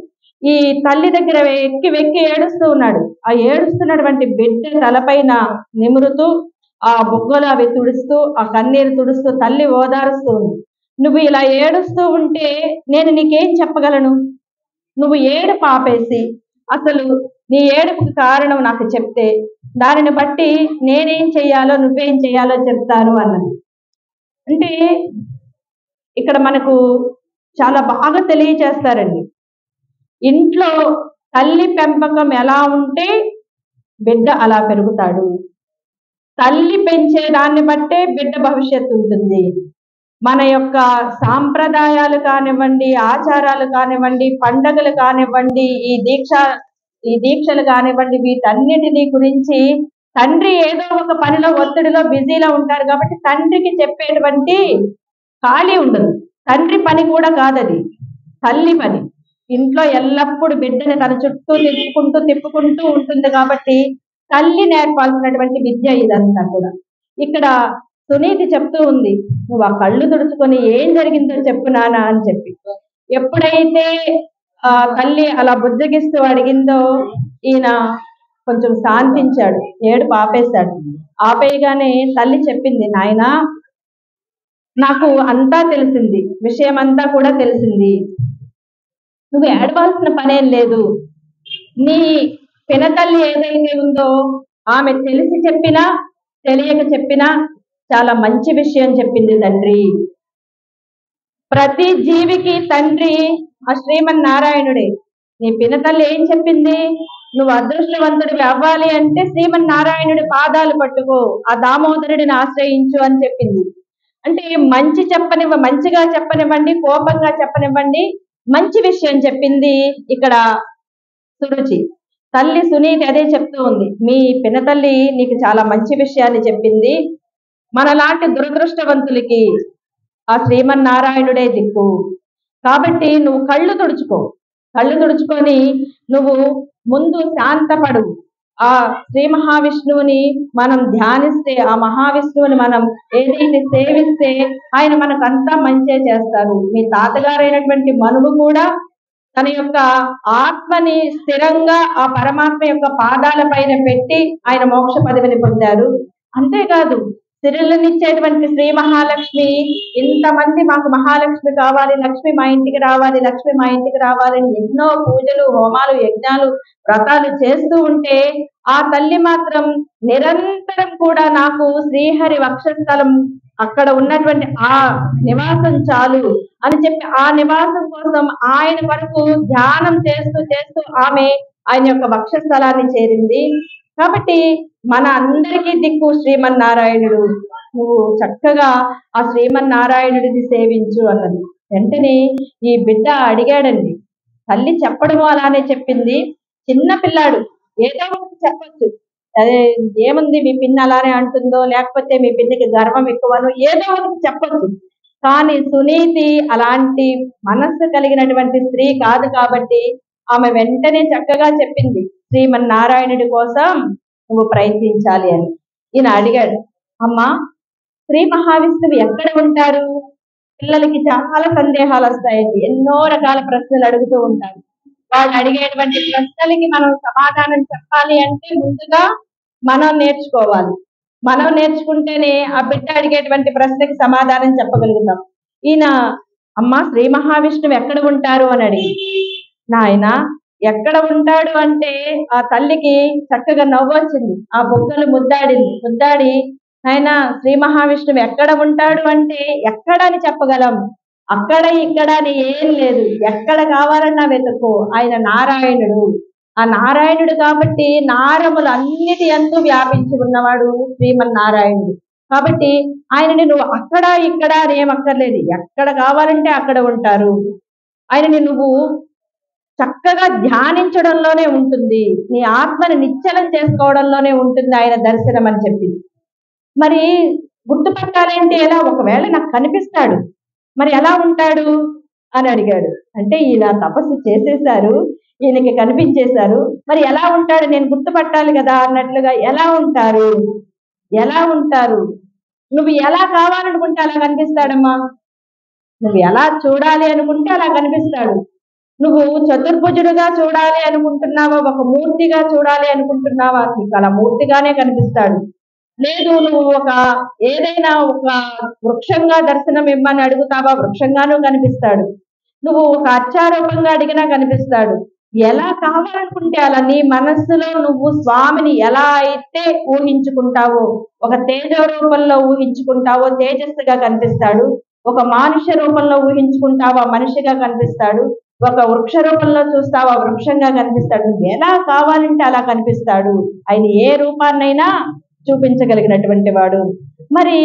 ఈ తల్లి దగ్గర ఎక్కి వెక్కి ఏడుస్తూ ఉన్నాడు. ఆ ఏడుస్తున్నటువంటి బిడ్డ తలపైన నిమురుతూ ఆ బొగ్గలు అవి తుడుస్తూ ఆ కన్నీరు తుడుస్తూ తల్లి ఓదారుస్తూ ఉంది. నువ్వు ఇలా ఏడుస్తూ ఉంటే నేను నీకేం చెప్పగలను? నువ్వు ఏడుపు ఆపేసి అసలు నీ ఏడుపుకి కారణం నాకు చెప్తే దానిని బట్టి నేనేం చెయ్యాలో నువ్వేం చెయ్యాలో చెప్తాను అన్నది. అంటే ఇక్కడ మనకు చాలా బాగా తెలియచేస్తారండి. ఇంట్లో తల్లి పెంపకం ఎలా ఉంటే బిడ్డ అలా పెరుగుతాడు. తల్లి పెంచే దాన్ని బట్టే బిడ్డ భవిష్యత్తు ఉంటుంది. మన యొక్క సాంప్రదాయాలు కానివ్వండి, ఆచారాలు కానివ్వండి, పండగలు కానివ్వండి, ఈ దీక్షలు కానివ్వండి, వీటన్నిటినీ గురించి తండ్రి ఏదో ఒక పనిలో ఒత్తిడిలో బిజీలో ఉంటారు కాబట్టి తండ్రికి చెప్పేటువంటి ఖాళీ ఉండదు. తండ్రి పని కూడా కాదది, తల్లి పని. ఇంట్లో ఎల్లప్పుడూ బిడ్డని తన చుట్టూ తిప్పుకుంటూ ఉంటుంది కాబట్టి తల్లి నేర్పాల్సినటువంటి విద్య ఇదంతా కూడా. ఇక్కడ సునీతి చెప్తూ ఉంది, నువ్వు ఆ కళ్ళు తుడుచుకొని ఏం జరిగిందో చెప్పు నానా అని చెప్పి. ఎప్పుడైతే ఆ తల్లి అలా బుజ్జగిస్తూ అడిగిందో ఈయన కొంచెం శాంతించాడు, ఏడుపు ఆపేశాడు. ఆపేయగానే తల్లి చెప్పింది, నాయనా నాకు అంతా తెలిసింది, విషయం అంతా కూడా తెలిసింది, నువ్వు ఏడవాల్సిన పనేం లేదు. నీ పినతల్లి ఏదైతే ఉందో ఆమె తెలిసి చెప్పినా తెలియక చెప్పినా చాలా మంచి విషయం చెప్పింది తండ్రి. ప్రతి జీవికి తండ్రి ఆ శ్రీమన్నారాయణుడే. నీ పినతల్లి ఏం చెప్పింది? నువ్వు అదృష్టవంతుడివి అవ్వాలి అంటే శ్రీమన్నారాయణుడి పాదాలు పట్టుకో, ఆ దామోదరుడిని ఆశ్రయించు అని చెప్పింది. అంటే మంచిగా చెప్పనివ్వండి, కోపంగా చెప్పనివ్వండి, మంచి విషయం చెప్పింది ఇక్కడ సురుచి. తల్లి సునీతి అదే చెప్తూ ఉంది, మీ పినతల్లి నీకు చాలా మంచి విషయాన్ని చెప్పింది. మనలాంటి దురదృష్టవంతులకి ఆ శ్రీమన్నారాయణుడే దిక్కు. కాబట్టి నువ్వు కళ్ళు తుడుచుకొని నువ్వు ముందు శాంతపడు. ఆ శ్రీ మహావిష్ణువుని మనం ధ్యానిస్తే, ఆ మహావిష్ణువుని మనం ఏదైతే సేవిస్తే ఆయన మనకు అంతా మంచే చేస్తారు. మీ తాతగారైనటువంటి మనువు కూడా తన యొక్క ఆత్మని స్థిరంగా ఆ పరమాత్మ యొక్క పాదాల పైన పెట్టి ఆయన మోక్ష పదవిని పొందారు. అంతేకాదు సిరులనిచ్చేటువంటి శ్రీ మహాలక్ష్మి ఇంతమంది మాకు మహాలక్ష్మి కావాలి, లక్ష్మి మా ఇంటికి రావాలి, లక్ష్మి మా ఇంటికి రావాలని ఎన్నో పూజలు, హోమాలు, యజ్ఞాలు, వ్రతాలు చేస్తూ ఉంటే ఆ తల్లి మాత్రం నిరంతరం కూడా నాకు శ్రీహరి వక్షస్థలం అక్కడ ఉన్నటువంటి ఆ నివాసం చాలు అని చెప్పి ఆ నివాసం కోసం ఆయన వరకు ధ్యానం చేస్తూ చేస్తూ ఆమె ఆయన యొక్క వక్షస్థలాన్ని చేరింది. కాబట్టి మన అందరికీ దిక్కు శ్రీమన్నారాయణుడు, నువ్వు చక్కగా ఆ శ్రీమన్నారాయణుడిని సేవించు అన్నది. వెంటనే ఈ బిడ్డ అడిగాడండి. తల్లి చెప్పడము అలానే చెప్పింది. చిన్న పిల్లాడు ఏదో ఒకటి చెప్పచ్చు, అదే ఏముంది మీ పిన్ని అలానే అంటుందో, లేకపోతే మీ పిన్నికి గర్వం ఎక్కువను, ఏదో ఒకటి చెప్పచ్చు. కానీ సునీతి అలాంటి మనస్సు కలిగినటువంటి స్త్రీ కాదు కాబట్టి ఆమె వెంటనే చక్కగా చెప్పింది, శ్రీమన్నారాయణుడి కోసం నువ్వు ప్రయత్నించాలి అని. ఈయన అడిగాడు, అమ్మా శ్రీ మహావిష్ణువు ఎక్కడ ఉంటారు? పిల్లలకి చాలా సందేహాలు వస్తాయండి, ఎన్నో రకాల ప్రశ్నలు అడుగుతూ ఉంటారు. వాళ్ళు అడిగేటువంటి ప్రశ్నలకి మనం సమాధానం చెప్పాలి అంటే ముందుగా మనం నేర్చుకోవాలి. మనం నేర్చుకుంటేనే ఆ బిడ్డ అడిగేటువంటి ప్రశ్నకి సమాధానం చెప్పగలుగుతాం. ఈయన అమ్మ శ్రీ మహావిష్ణువు ఎక్కడ ఉంటారు అని అడిగి, నాయన ఎక్కడ ఉంటాడు అంటే ఆ తల్లికి చక్కగా నవ్వు వచ్చింది, ఆ బొగ్గలు ముద్దాడి ఆయన శ్రీ మహావిష్ణువు ఎక్కడ ఉంటాడు అంటే ఎక్కడ అని చెప్పగలం, అక్కడ ఇక్కడ అని ఏం లేదు, ఎక్కడ కావాలన్నా వెతుక్కో, ఆయన నారాయణుడు. ఆ నారాయణుడు కాబట్టి నారములు అన్నిటి యందు వ్యాపించి ఉన్నవాడు శ్రీమన్నారాయణుడు. కాబట్టి ఆయనని నువ్వు అక్కడ ఇక్కడ అని ఏం అక్కర్లేదు, ఎక్కడ కావాలంటే అక్కడ ఉంటారు. ఆయనని నువ్వు చక్కగా ధ్యానించడంలోనే ఉంటుంది, నీ ఆత్మని నిశ్చలం చేసుకోవడంలోనే ఉంటుంది ఆయన దర్శనం అని చెప్పింది. మరి గుర్తుపట్టాలంటే ఎలా? ఒకవేళ నాకు కనిపిస్తాడు, మరి ఎలా ఉంటాడు అని అడిగాడు. అంటే ఈయన తపస్సు చేసేశారు, ఈయనకి కనిపించేశారు, మరి ఎలా ఉంటాడు నేను గుర్తుపట్టాలి కదా అన్నట్లుగా, ఎలా ఉంటారు నువ్వు ఎలా కావాలనుకుంటే అలా కనిపిస్తాడమ్మా, నువ్వు ఎలా చూడాలి అనుకుంటే అలా కనిపిస్తాడు. నువ్వు చతుర్భుజుడుగా చూడాలి అనుకుంటున్నావా, ఒక మూర్తిగా చూడాలి అనుకుంటున్నావా, నీకు అలా మూర్తిగానే కనిపిస్తాడు. లేదు నువ్వు ఏదైనా ఒక వృక్షంగా దర్శనం ఇమ్మని అడుగుతావా, వృక్షంగానూ కనిపిస్తాడు. నువ్వు ఒక అర్చారూపంగా అడిగినా కనిపిస్తాడు. ఎలా కావాలనుకుంటే అలా నీ మనస్సులో నువ్వు స్వామిని ఎలా అయితే ఊహించుకుంటావో, ఒక తేజ రూపంలో ఊహించుకుంటావో తేజస్సుగా కనిపిస్తాడు, ఒక మానుష్య రూపంలో ఊహించుకుంటావా మనిషిగా కనిపిస్తాడు, ఒక వృక్ష రూపంలో చూస్తావా వృక్షంగా కనిపిస్తాడు. నువ్వు ఎలా కావాలంటే అలా కనిపిస్తాడు. ఆయన ఏ రూపాన్నైనా చూపించగలిగినటువంటి వాడు. మరి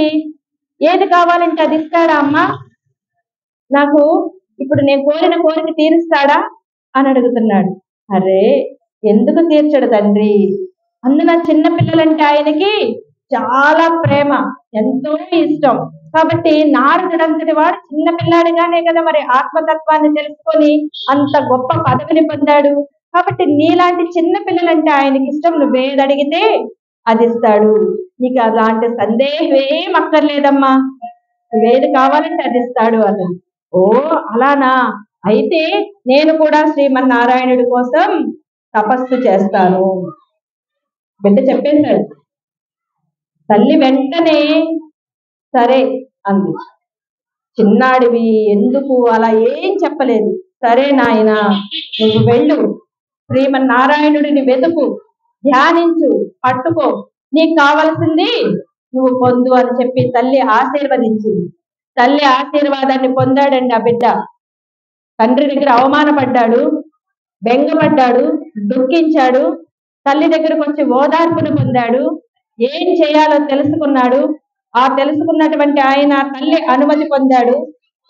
ఏది కావాలంటే అది ఇస్తాడా అమ్మా, నాకు ఇప్పుడు నేను కోరిన కోరిక తీరుస్తాడా అని అడుగుతున్నాడు. అరే ఎందుకు తీర్చడు తండ్రి, అందున చిన్న పిల్లలంటే ఆయనకి చాలా ప్రేమ, ఎంతో ఇష్టం. కాబట్టి నారదుడంతటి వాడు చిన్న పిల్లాడిగానే కదా మరి ఆత్మతత్వాన్ని తెలుసుకొని అంత గొప్ప పదవిని పొందాడు. కాబట్టి నీలాంటి చిన్న పిల్లలంటే ఆయనకి ఇష్టం, నువ్వేది అడిగితే అది ఇస్తాడు, నీకు అలాంటి సందేహం ఏం అక్కర్లేదమ్మా, నువ్వేది కావాలంటే అది ఇస్తాడు అని. ఓ అలానా, అయితే నేను కూడా శ్రీమన్నారాయణుడి కోసం తపస్సు చేస్తాను బిడ్డ చెప్పేశాడు. తల్లి వెంటనే సరే అంది. చిన్నాడివి ఎందుకు అలా ఏం చెప్పలేదు. సరే నాయన నువ్వు వెళ్ళు, శ్రీమన్నారాయణుడిని వెతుకు, ధ్యానించు, పట్టుకో, నీకు కావలసింది నువ్వు పొందు అని చెప్పి తల్లి ఆశీర్వదించింది. తల్లి ఆశీర్వాదాన్ని పొందాడండి ఆ బిడ్డ. తండ్రి దగ్గర అవమానపడ్డాడు, బెంగపడ్డాడు, దుఃఖించాడు, తల్లి దగ్గరకు వచ్చి ఓదార్పును పొందాడు, ఏం చేయాలో తెలుసుకున్నాడు. ఆ తెలుసుకున్నటువంటి ఆయన తల్లి అనుమతి పొందాడు.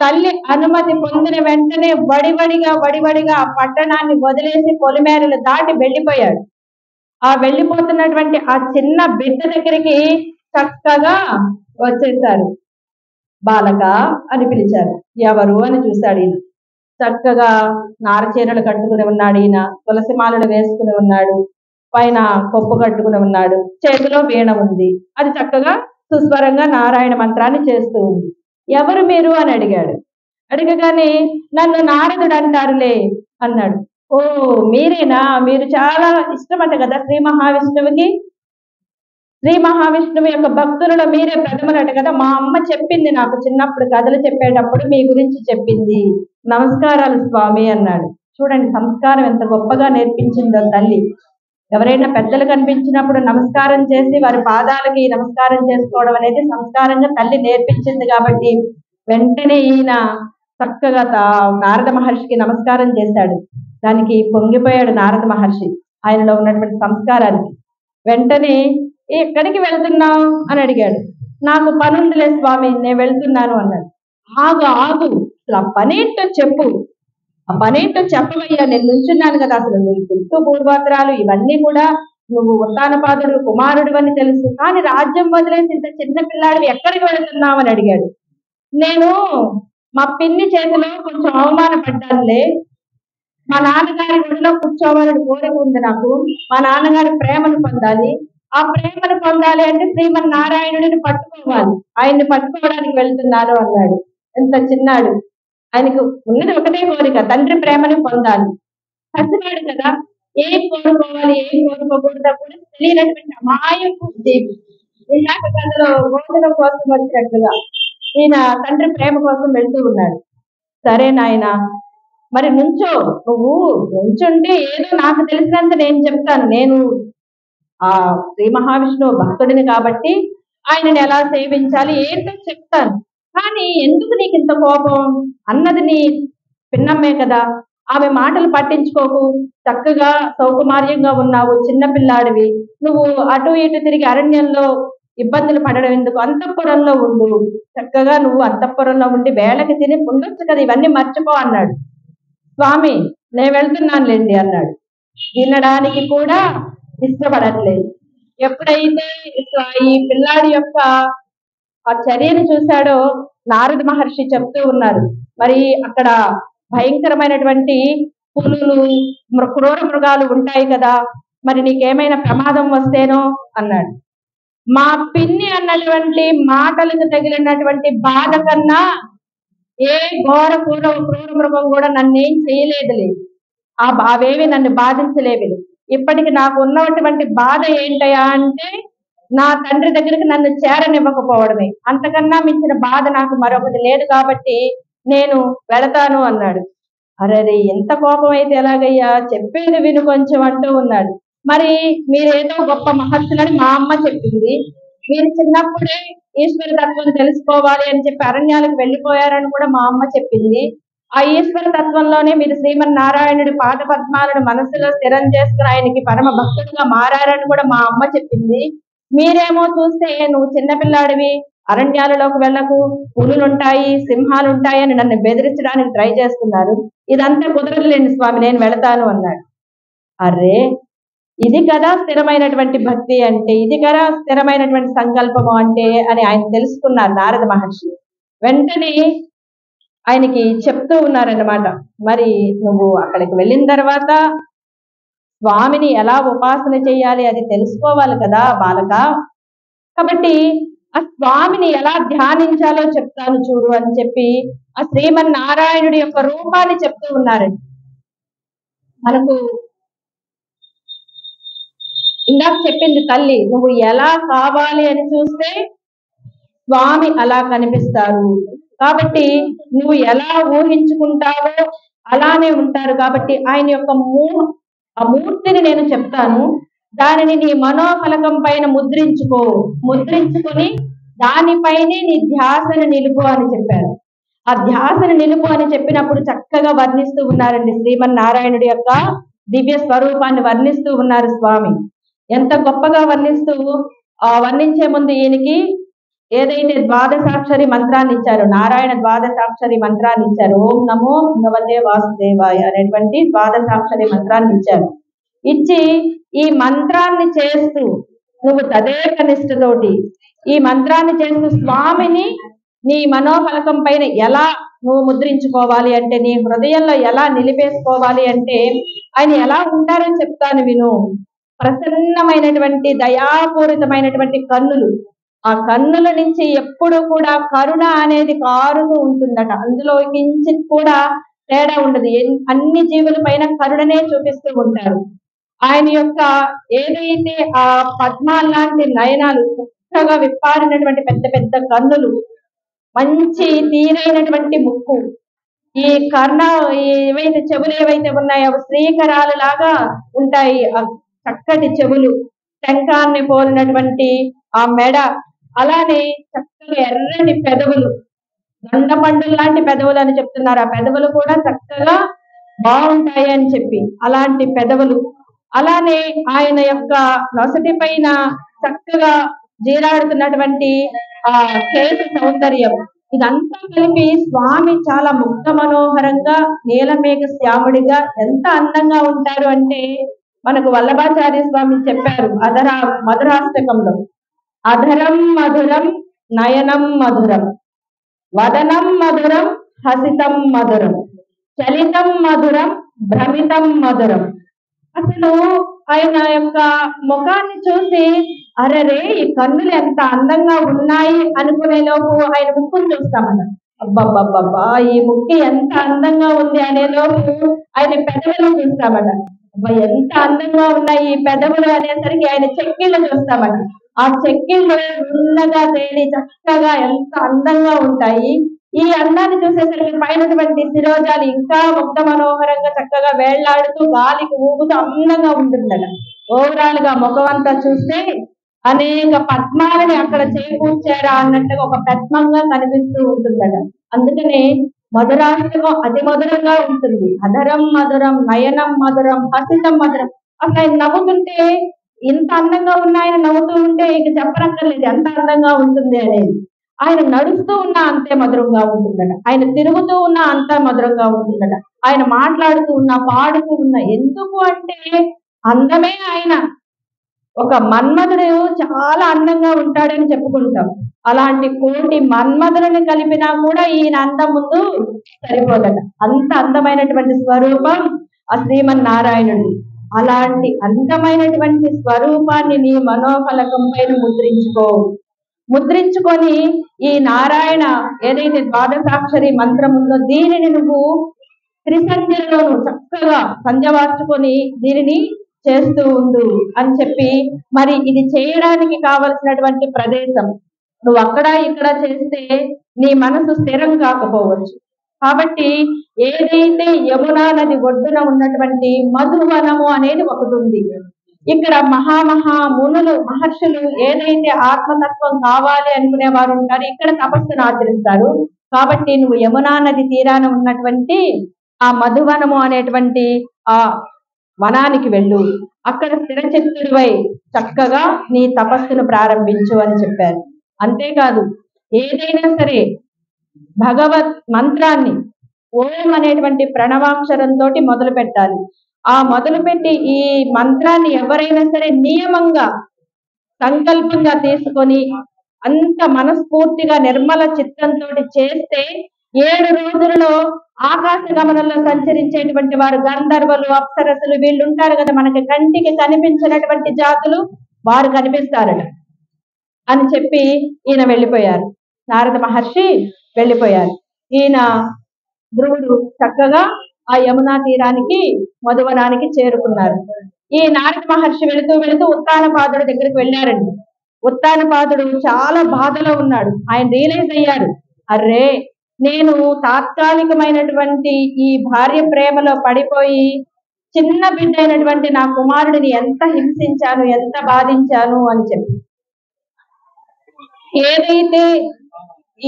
తల్లి అనుమతి పొందిన వెంటనే వడివడిగా ఆ పట్టణాన్ని వదిలేసి పొలిమేరలు దాటి వెళ్ళిపోయాడు. ఆ వెళ్ళిపోతున్నటువంటి ఆ చిన్న బిడ్డ దగ్గరికి చక్కగా వచ్చేసారు. బాలక అని పిలిచారు. ఎవరు అని చూశాడు ఈయన. చక్కగా నారచీరలు కట్టుకుని ఉన్నాడు ఈయన, తులసి మాలలు వేసుకుని ఉన్నాడు, పైన కొప్పు కట్టుకుని ఉన్నాడు, చేతిలో వీణ ఉంది, అది చక్కగా సుస్వరంగా నారాయణ మంత్రాన్ని చేస్తూ ఉంది. ఎవరు మీరు అని అడిగాడు. అడగగానే నన్ను నారదుడు అంటారులే అన్నాడు. ఓ మీరేనా, మీరు చాలా ఇష్టమట కదా శ్రీ మహావిష్ణువుకి, శ్రీ మహావిష్ణువు యొక్క భక్తులలో మీరే ప్రథములట కదా. మా అమ్మ చెప్పింది నాకు చిన్నప్పుడు కథలు చెప్పేటప్పుడు మీ గురించి చెప్పింది. నమస్కారాలు స్వామి అన్నాడు. చూడండి సంస్కారం ఎంత గొప్పగా నేర్పించిందో తల్లి. ఎవరైనా పెద్దలు కనిపించినప్పుడు నమస్కారం చేసి వారి పాదాలకి నమస్కారం చేసుకోవడం అనేది సంస్కారంగా తల్లి నేర్పించింది. కాబట్టి వెంటనే ఈయన చక్కగా నారద మహర్షికి నమస్కారం చేశాడు. దానికి పొంగిపోయాడు నారద మహర్షి ఆయనలో ఉన్నటువంటి సంస్కారానికి. వెంటనే ఎక్కడికి వెళ్తున్నావు అని అడిగాడు. నాకు పని ఉందిలే స్వామి, నేను వెళ్తున్నాను అన్నాడు. ఆగు ఆగు, అసలు ఆ పనేంటో చెప్పు, ఆ పనేంటో చెప్పవయ్యా, నేను నుంచున్నాను కదా, అసలు నీ గుర్తు పూర్వోత్తరాలు ఇవన్నీ కూడా నువ్వు ఉత్తానపాదుడు కుమారుడు అని తెలుసు, కానీ రాజ్యం వదిలేసి ఇంత చిన్న పిల్లాడివి ఎక్కడికి వెళుతున్నావు అని అడిగాడు. నేను మా పిన్ని చేతిలో కొంచెం అవమానపడ్డానులే, మా నాన్నగారి ఒడిలో కూర్చోవాలని కోరిక ఉంది నాకు, మా నాన్నగారి ప్రేమను పొందాలి, ఆ ప్రేమను పొందాలి అంటే శ్రీమన్నారాయణుడిని పట్టుకోవాలి, ఆయన్ని పట్టుకోవడానికి వెళ్తున్నాను అన్నాడు. ఎంత చిన్నాడు, ఆయనకు ఉన్నది ఒకటే కోరిక, తండ్రి ప్రేమని పొందాలి. పసివాడు కదా, ఏం కోరుకోవాలి ఏం కోరుకోకూడదో కూడా తెలియనటువంటి అమాయకు దేవి. ఇందాక కథలో భోజనం కోసం వచ్చినట్లుగా ఈయన తండ్రి ప్రేమ కోసం వెళ్తూ ఉన్నాడు. సరే నాయన, మరి నుంచో, నువ్వు నుంచుంటే ఏదో నాకు తెలిసినంత నేను చెప్తాను, నేను ఆ శ్రీ మహావిష్ణువు భక్తుడిని కాబట్టి ఆయనని ఎలా సేవించాలి ఏంటో చెప్తాను, కానీ ఎందుకు నీకు ఇంత కోపం అన్నది నీ పిన్నమ్మే కదా, ఆమె మాటలు పట్టించుకోకు, చక్కగా సౌకుమార్యంగా ఉన్నావు, చిన్నపిల్లాడివి, నువ్వు అటు ఇటు తిరిగి అరణ్యంలో ఇబ్బందులు పడడం ఎందుకు, అంతఃపురంలో ఉండు, చక్కగా నువ్వు అంతఃపురంలో ఉండి వేళకి తిని ఉండొచ్చు కదా, ఇవన్నీ మర్చిపో అన్నాడు. స్వామి నేను వెళ్తున్నానులేండి అన్నాడు. వినడానికి కూడా ఇష్టపడట్లేదు. ఎప్పుడైతే ఈ పిల్లాడి యొక్క ఆ చర్యను చూశాడో నారద మహర్షి చెప్తూ ఉన్నారు, మరి అక్కడ భయంకరమైనటువంటి పులులు క్రూర మృగాలు ఉంటాయి కదా, మరి నీకేమైనా ప్రమాదం వస్తేనో అన్నాడు. మా పిన్ని అన్నటువంటి మాటలకు తగిలినటువంటి బాధ కన్నా ఏ ఘోర క్రూర మృగం కూడా నన్నేం చేయలేదులే, అవేవి నన్ను బాధించలేవి. ఇప్పటికి నాకు ఉన్నటువంటి బాధ ఏంటయా అంటే నా తండ్రి దగ్గరికి నన్ను చేరనివ్వకపోవడమే, అంతకన్నా మించిన బాధ నాకు మరొకటి లేదు, కాబట్టి నేను వెళతాను అన్నాడు. అరే ఎంత కోపం అయితే ఎలాగయ్యా, చెప్పేది విను కొంచెం అంటూ ఉన్నాడు. మరి మీరేదో గొప్ప మహర్షులని మా అమ్మ చెప్పింది, మీరు చిన్నప్పుడే ఈశ్వర తత్వం తెలుసుకోవాలి అని చెప్పి అరణ్యాలకు వెళ్ళిపోయారని కూడా మా అమ్మ చెప్పింది. ఆ ఈశ్వర తత్వంలోనే మీరు శ్రీమన్నారాయణుడి పాద పద్మాలను మనసులో స్థిరం చేసుకుని ఆయనకి పరమ భక్తుడిగా మారారని కూడా మా అమ్మ చెప్పింది. మీరేమో చూస్తే నువ్వు చిన్నపిల్లాడివి, అరణ్యాలలోకి వెళ్ళకు, పులులుంటాయి సింహాలు ఉంటాయి అని నన్ను బెదిరించడానికి ట్రై చేస్తున్నారు, ఇదంతా కుదరదులేండి స్వామి, నేను వెళతాను అన్నాడు. అరే ఇది కదా స్థిరమైనటువంటి భక్తి అంటే, ఇది కదా స్థిరమైనటువంటి సంకల్పము అంటే అని ఆయన తెలుసుకున్నారు నారద మహర్షి. వెంటనే ఆయనకి చెప్తూ ఉన్నారన్నమాట, మరి నువ్వు అక్కడికి వెళ్ళిన తర్వాత స్వామిని ఎలా ఉపాసన చేయాలి అది తెలుసుకోవాలి కదా బాలక, కాబట్టి ఆ స్వామిని ఎలా ధ్యానించాలో చెప్తాను చూడు అని చెప్పి ఆ శ్రీమన్నారాయణుడి యొక్క రూపాన్ని చెప్తూ ఉన్నారండి. మనకు ఇందాక చెప్పింది తల్లి, నువ్వు ఎలా కావాలి అని చూస్తే స్వామి అలా కనిపిస్తారు, కాబట్టి నువ్వు ఎలా ఊహించుకుంటావో అలానే ఉంటారు. కాబట్టి ఆయన యొక్క ఆ మూర్తిని నేను చెప్తాను, దానిని నీ మనోఫలకం పైన ముద్రించుకొని దానిపైనే నీ ధ్యాసను నిలుపు అని చెప్పారు. ఆ ధ్యాసను నిలుపు అని చెప్పినప్పుడు చక్కగా వర్ణిస్తూ ఉన్నారండి, శ్రీమన్నారాయణుడి యొక్క దివ్య స్వరూపాన్ని వర్ణిస్తూ ఉన్నారు స్వామి. ఎంత గొప్పగా వర్ణించే ముందు ఈయనకి ఏదైతే ద్వాదశాక్షరి మంత్రాన్ని ఇచ్చారు, నారాయణ ద్వాదశాక్షరి మంత్రాన్ని ఇచ్చారు, ఓం నమో భగవతే వాసుదేవాయ అనేటువంటి ద్వాదశాక్షరి మంత్రాన్ని ఇచ్చారు. ఇచ్చి ఈ మంత్రాన్ని చేస్తూ నువ్వు తదేక నిష్ఠతోటి ఈ మంత్రాన్ని చేస్తూ స్వామిని నీ మనోఫలకం పైన ఎలా నువ్వు ముద్రించుకోవాలి అంటే, నీ హృదయంలో ఎలా నిలిపేసుకోవాలి అంటే ఆయన ఎలా ఉంటారని చెప్తాను విను. ప్రసన్నమైనటువంటి దయాపూరితమైనటువంటి కన్నులు, ఆ కన్నుల నుంచి ఎప్పుడు కూడా కరుణ అనేది కారుతూ ఉంటుందట, అందులో కించిత్ కూడా తేడా ఉండదు, అన్ని జీవుల పైన కరుణనే చూపిస్తూ ఉంటారు. ఆయన యొక్క ఏదైతే ఆ పద్మాల లాంటి నయనాలు చక్కగా విప్పారినటువంటి పెద్ద పెద్ద కన్నులు, మంచి తీరైనటువంటి ముక్కు, ఈ కర్ణ ఏవైతే చెవులు ఏవైతే ఉన్నాయో అవి శ్రీకరాలు లాగా ఉంటాయి, ఆ చక్కటి చెవులు, శంఖాన్ని పోలినటువంటి ఆ మెడ, అలానే చక్కగా ఎర్రని పెదవులు, దొండపండు లాంటి పెదవులు అని చెప్తున్నారు. ఆ పెదవులు కూడా చక్కగా బాగుంటాయి అని చెప్పి అలాంటి పెదవులు, అలానే ఆయన యొక్క నొసటి పైన చక్కగా జీరాడుతున్నటువంటి ఆ కేశ సౌందర్యం, ఇదంతా కలిపి స్వామి చాలా ముగ్ధ మనోహరంగా నీలమేఘ శ్యాముడిగా ఎంత అందంగా ఉంటారు అంటే మనకు వల్లభాచార్య స్వామి చెప్పారు మధురాష్టకంలో, అధరం మధురం నయనం మధురం వదనం మధురం హసితం మధురం చలితం మధురం భ్రమితం మధురం. అసలు ఆయన యొక్క ముఖాన్ని చూసి అరెరే ఈ కన్నులు ఎంత అందంగా ఉన్నాయి అనుకునే లోపు ఆయన ముక్కును చూస్తామన్న, అబ్బబ్బబ్బబ్బా ఈ ముక్కు ఎంత అందంగా ఉంది అనే లోపు ఆయన పెదవులు చూస్తామన్న, అబ్బా ఎంత అందంగా ఉన్నాయి ఈ పెదవులు అనేసరికి ఆయన చెక్కిళ్ళు చూస్తామన్న, ఆ చెక్కిళ్ళు ఉన్నగా తేలి చక్కగా ఎంత అందంగా ఉంటాయి. ఈ అందాన్ని చూసేసరికి పైనటువంటి శిరోజాలు ఇంకా ముగ్ధ మనోహరంగా చక్కగా వేళ్లాడుతూ గాలికి ఊగుతూ అందంగా ఉంటుందట. ఓవరాల్ గా ముఖం అంతా చూస్తే అనేక పద్మాలని అక్కడ చేకూర్చారా అన్నట్టుగా ఒక పద్మంగా కనిపిస్తూ ఉంటుందట. అందుకనే మధురాష్టకం అతి మధురంగా ఉంటుంది. అధరం మధురం నయనం మధురం హసితం మధురం. అసలు ఆయన నవ్వుతుంటే ఇంత అందంగా ఉన్న ఆయన నవ్వుతూ ఉంటే ఇక చెప్పనక్కర్లేదు ఎంత అందంగా ఉంటుంది అనేది. ఆయన నడుస్తూ ఉన్నా అంతే మధురంగా ఉంటుందట, ఆయన తిరుగుతూ ఉన్నా అంత మధురంగా ఉంటుందట, ఆయన మాట్లాడుతూ ఉన్నా పాడుతూ ఉన్నా. ఎందుకు అంటే అందమే ఆయన. ఒక మన్మధుడు చాలా అందంగా ఉంటాడని చెప్పుకుంటాం, అలాంటి కోటి మన్మధులను కలిపినా కూడా ఈయన అందం ముందు సరిపోదట. అంత అందమైనటువంటి స్వరూపం ఆ శ్రీమన్నారాయణుడు. అలాంటి అందమైనటువంటి స్వరూపాన్ని నీ మనోఫలకం పైన ముద్రించుకొని ఈ నారాయణ ఏదైతే ద్వాదశాక్షరి మంత్రం ఉందో దీనిని నువ్వు త్రిసంధ్యలోను చక్కగా సంధ్యవార్చుకొని దీనిని చేస్తూ ఉండు అని చెప్పి, మరి ఇది చేయడానికి కావలసినటువంటి ప్రదేశం నువ్వు అక్కడ ఇక్కడ చేస్తే నీ మనసు స్థిరం కాకపోవచ్చు. కాబట్టి ఏదైతే యమునా నది ఒడ్డున ఉన్నటువంటి మధువనము అనేది ఒకటి ఉంది. ఇక్కడ మునులు మహర్షులు ఏదైతే ఆత్మతత్వం కావాలి అనుకునే వారు ఉంటారు, ఇక్కడ తపస్సును ఆచరిస్తారు. కాబట్టి నువ్వు యమునా నది తీరాన ఉన్నటువంటి ఆ మధువనము అనేటువంటి ఆ వనానికి వెళ్ళు, అక్కడ స్థిరచిత్తుడివై చక్కగా నీ తపస్సును ప్రారంభించు అని చెప్పారు. అంతేకాదు ఏదైనా సరే భగవత్ మంత్రాన్ని ఓం అనేటువంటి ప్రణవాక్షరంతో మొదలు పెట్టాలి. ఆ మొదలుపెట్టి ఈ మంత్రాన్ని ఎవరైనా సరే నియమంగా సంకల్పంగా తీసుకొని అంత మనస్ఫూర్తిగా నిర్మల చిత్తంతో చేస్తే 7 రోజులలో ఆకాశ గమనంలో సంచరించేటువంటి వారు గంధర్వులు అప్సరసులు వీళ్ళు ఉంటారు కదా, మనకి కంటికి కనిపించినటువంటి జాతులు వారు కనిపిస్తారట అని చెప్పి ఈయన వెళ్ళిపోయారు. నారద మహర్షి వెళ్ళిపోయారు. ఈయన ధ్రువుడు చక్కగా ఆ యమునా తీరానికి మధువనానికి చేరుకున్నారు. ఈ నారద మహర్షి వెళుతూ వెళుతూ ఉత్తానపాదుడి దగ్గరికి వెళ్ళారండి. ఉత్తానపాదుడు చాలా బాధలో ఉన్నాడు. ఆయన రియలైజ్ అయ్యారు, అర్రే నేను తాత్కాలికమైనటువంటి ఈ భార్య ప్రేమలో పడిపోయి చిన్న బిడ్డ అయినటువంటి నా కుమారుడిని ఎంత హింసించాను, ఎంత బాధించాను అని చెప్పి ఏదైతే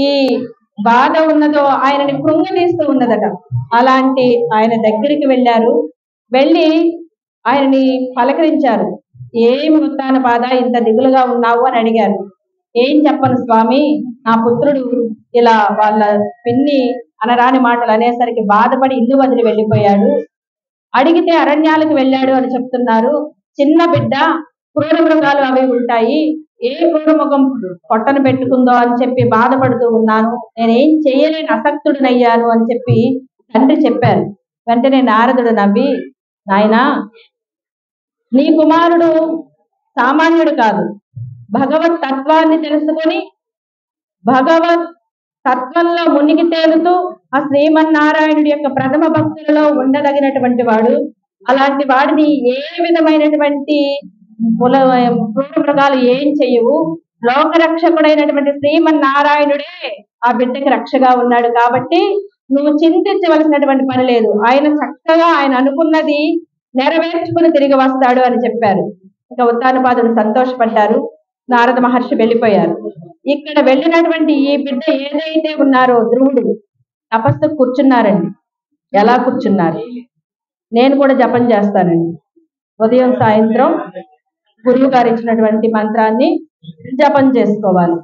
ఈ బాధ ఉన్నదో ఆయనని కృంగదీస్తూ ఉన్నదట. అలాంటి ఆయన దగ్గరికి వెళ్ళారు. వెళ్ళి ఆయనని పలకరించారు. ఏమి ఉత్తాన బాధ, ఇంత దిగులుగా ఉన్నావు అని అడిగారు. ఏం చెప్పను స్వామి, నా పుత్రుడు ఇలా వాళ్ళ పిన్ని అనరాని మాటలు అనేసరికి బాధపడి ఇల్లు వదిలి వెళ్ళిపోయాడు. అడిగితే అరణ్యాలకు వెళ్ళాడు అని చెప్తున్నారు. చిన్న బిడ్డ, క్రూర మృగాలు అవి ఉంటాయి, ఏ క్రూర మృగం పొట్టను పెట్టుకుందో అని చెప్పి బాధపడుతూ ఉన్నాను, నేనేం చేయలేని అసక్తుడినయ్యాను అని చెప్పి తండ్రి చెప్పారు. వెంటనే నారదుడు నవ్వి, నాయనా నీ కుమారుడు సామాన్యుడు కాదు, భగవత్ తత్వాన్ని తెలుసుకొని భగవత్ తత్వంలో మునిగి తేలుతూ ఆ శ్రీమన్నారాయణుడి యొక్క ప్రథమ భక్తులలో ఉండదగినటువంటి వాడు. అలాంటి వాడిని ఏ విధమైనటువంటి క్రూర మృగాలు ఏం చెయ్యవు. లోకరక్షకుడైనటువంటి శ్రీమన్నారాయణుడే ఆ బిడ్డకి రక్షగా ఉన్నాడు కాబట్టి నువ్వు చింతించవలసినటువంటి పని లేదు. ఆయన చక్కగా ఆయన అనుకున్నది నెరవేర్చుకుని తిరిగి వస్తాడు అని చెప్పారు. ఇంకా ఉత్తానపాదుడు సంతోషపడ్డారు. నారద మహర్షి వెళ్ళిపోయారు. ఇక్కడ వెళ్ళినటువంటి ఈ బిడ్డ ఏదైతే ఉన్నారో ధ్రువుడు తపస్సు కూర్చున్నారండి. ఎలా కూర్చున్నారు? నేను కూడా జపం చేస్తానండి. ఉదయం సాయంత్రం గురువు గారు ఇచ్చినటువంటి మంత్రాన్ని జపం చేసుకోవాలి.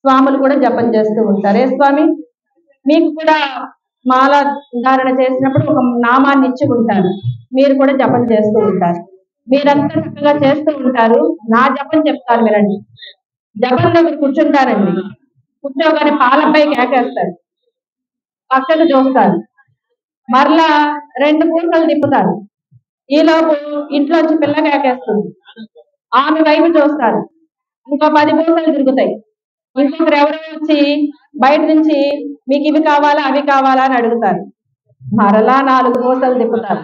స్వాములు కూడా జపం చేస్తూ ఉంటారు. ఏ స్వామి, మీకు కూడా మాల ధారణ చేసినప్పుడు ఒక నామాన్ని ఇచ్చి ఉంటారు, మీరు కూడా జపం చేస్తూ ఉంటారు. మీరంతా చక్కగా చేస్తూ ఉంటారు. నా జపం చెప్తాను వినండి. జపంలో మీరు కూర్చుంటారండి. కూర్చోగానే పాలపై కేకేస్తారు, పక్కకు చూస్తారు, మరలా 2 పూసలు తిప్పుతారు. ఈలోపు ఇంట్లోంచి పిల్ల కేకేస్తుంది, ఆమె వైపు చూస్తారు, ఇంకో 10 పూసలు తిరుగుతాయి. ఇంకొకరు ఎవరో వచ్చి బయట నుంచి మీకు ఇవి కావాలా అవి కావాలా అని అడుగుతారు, మరలా 4 పూసలు తిప్పుతారు.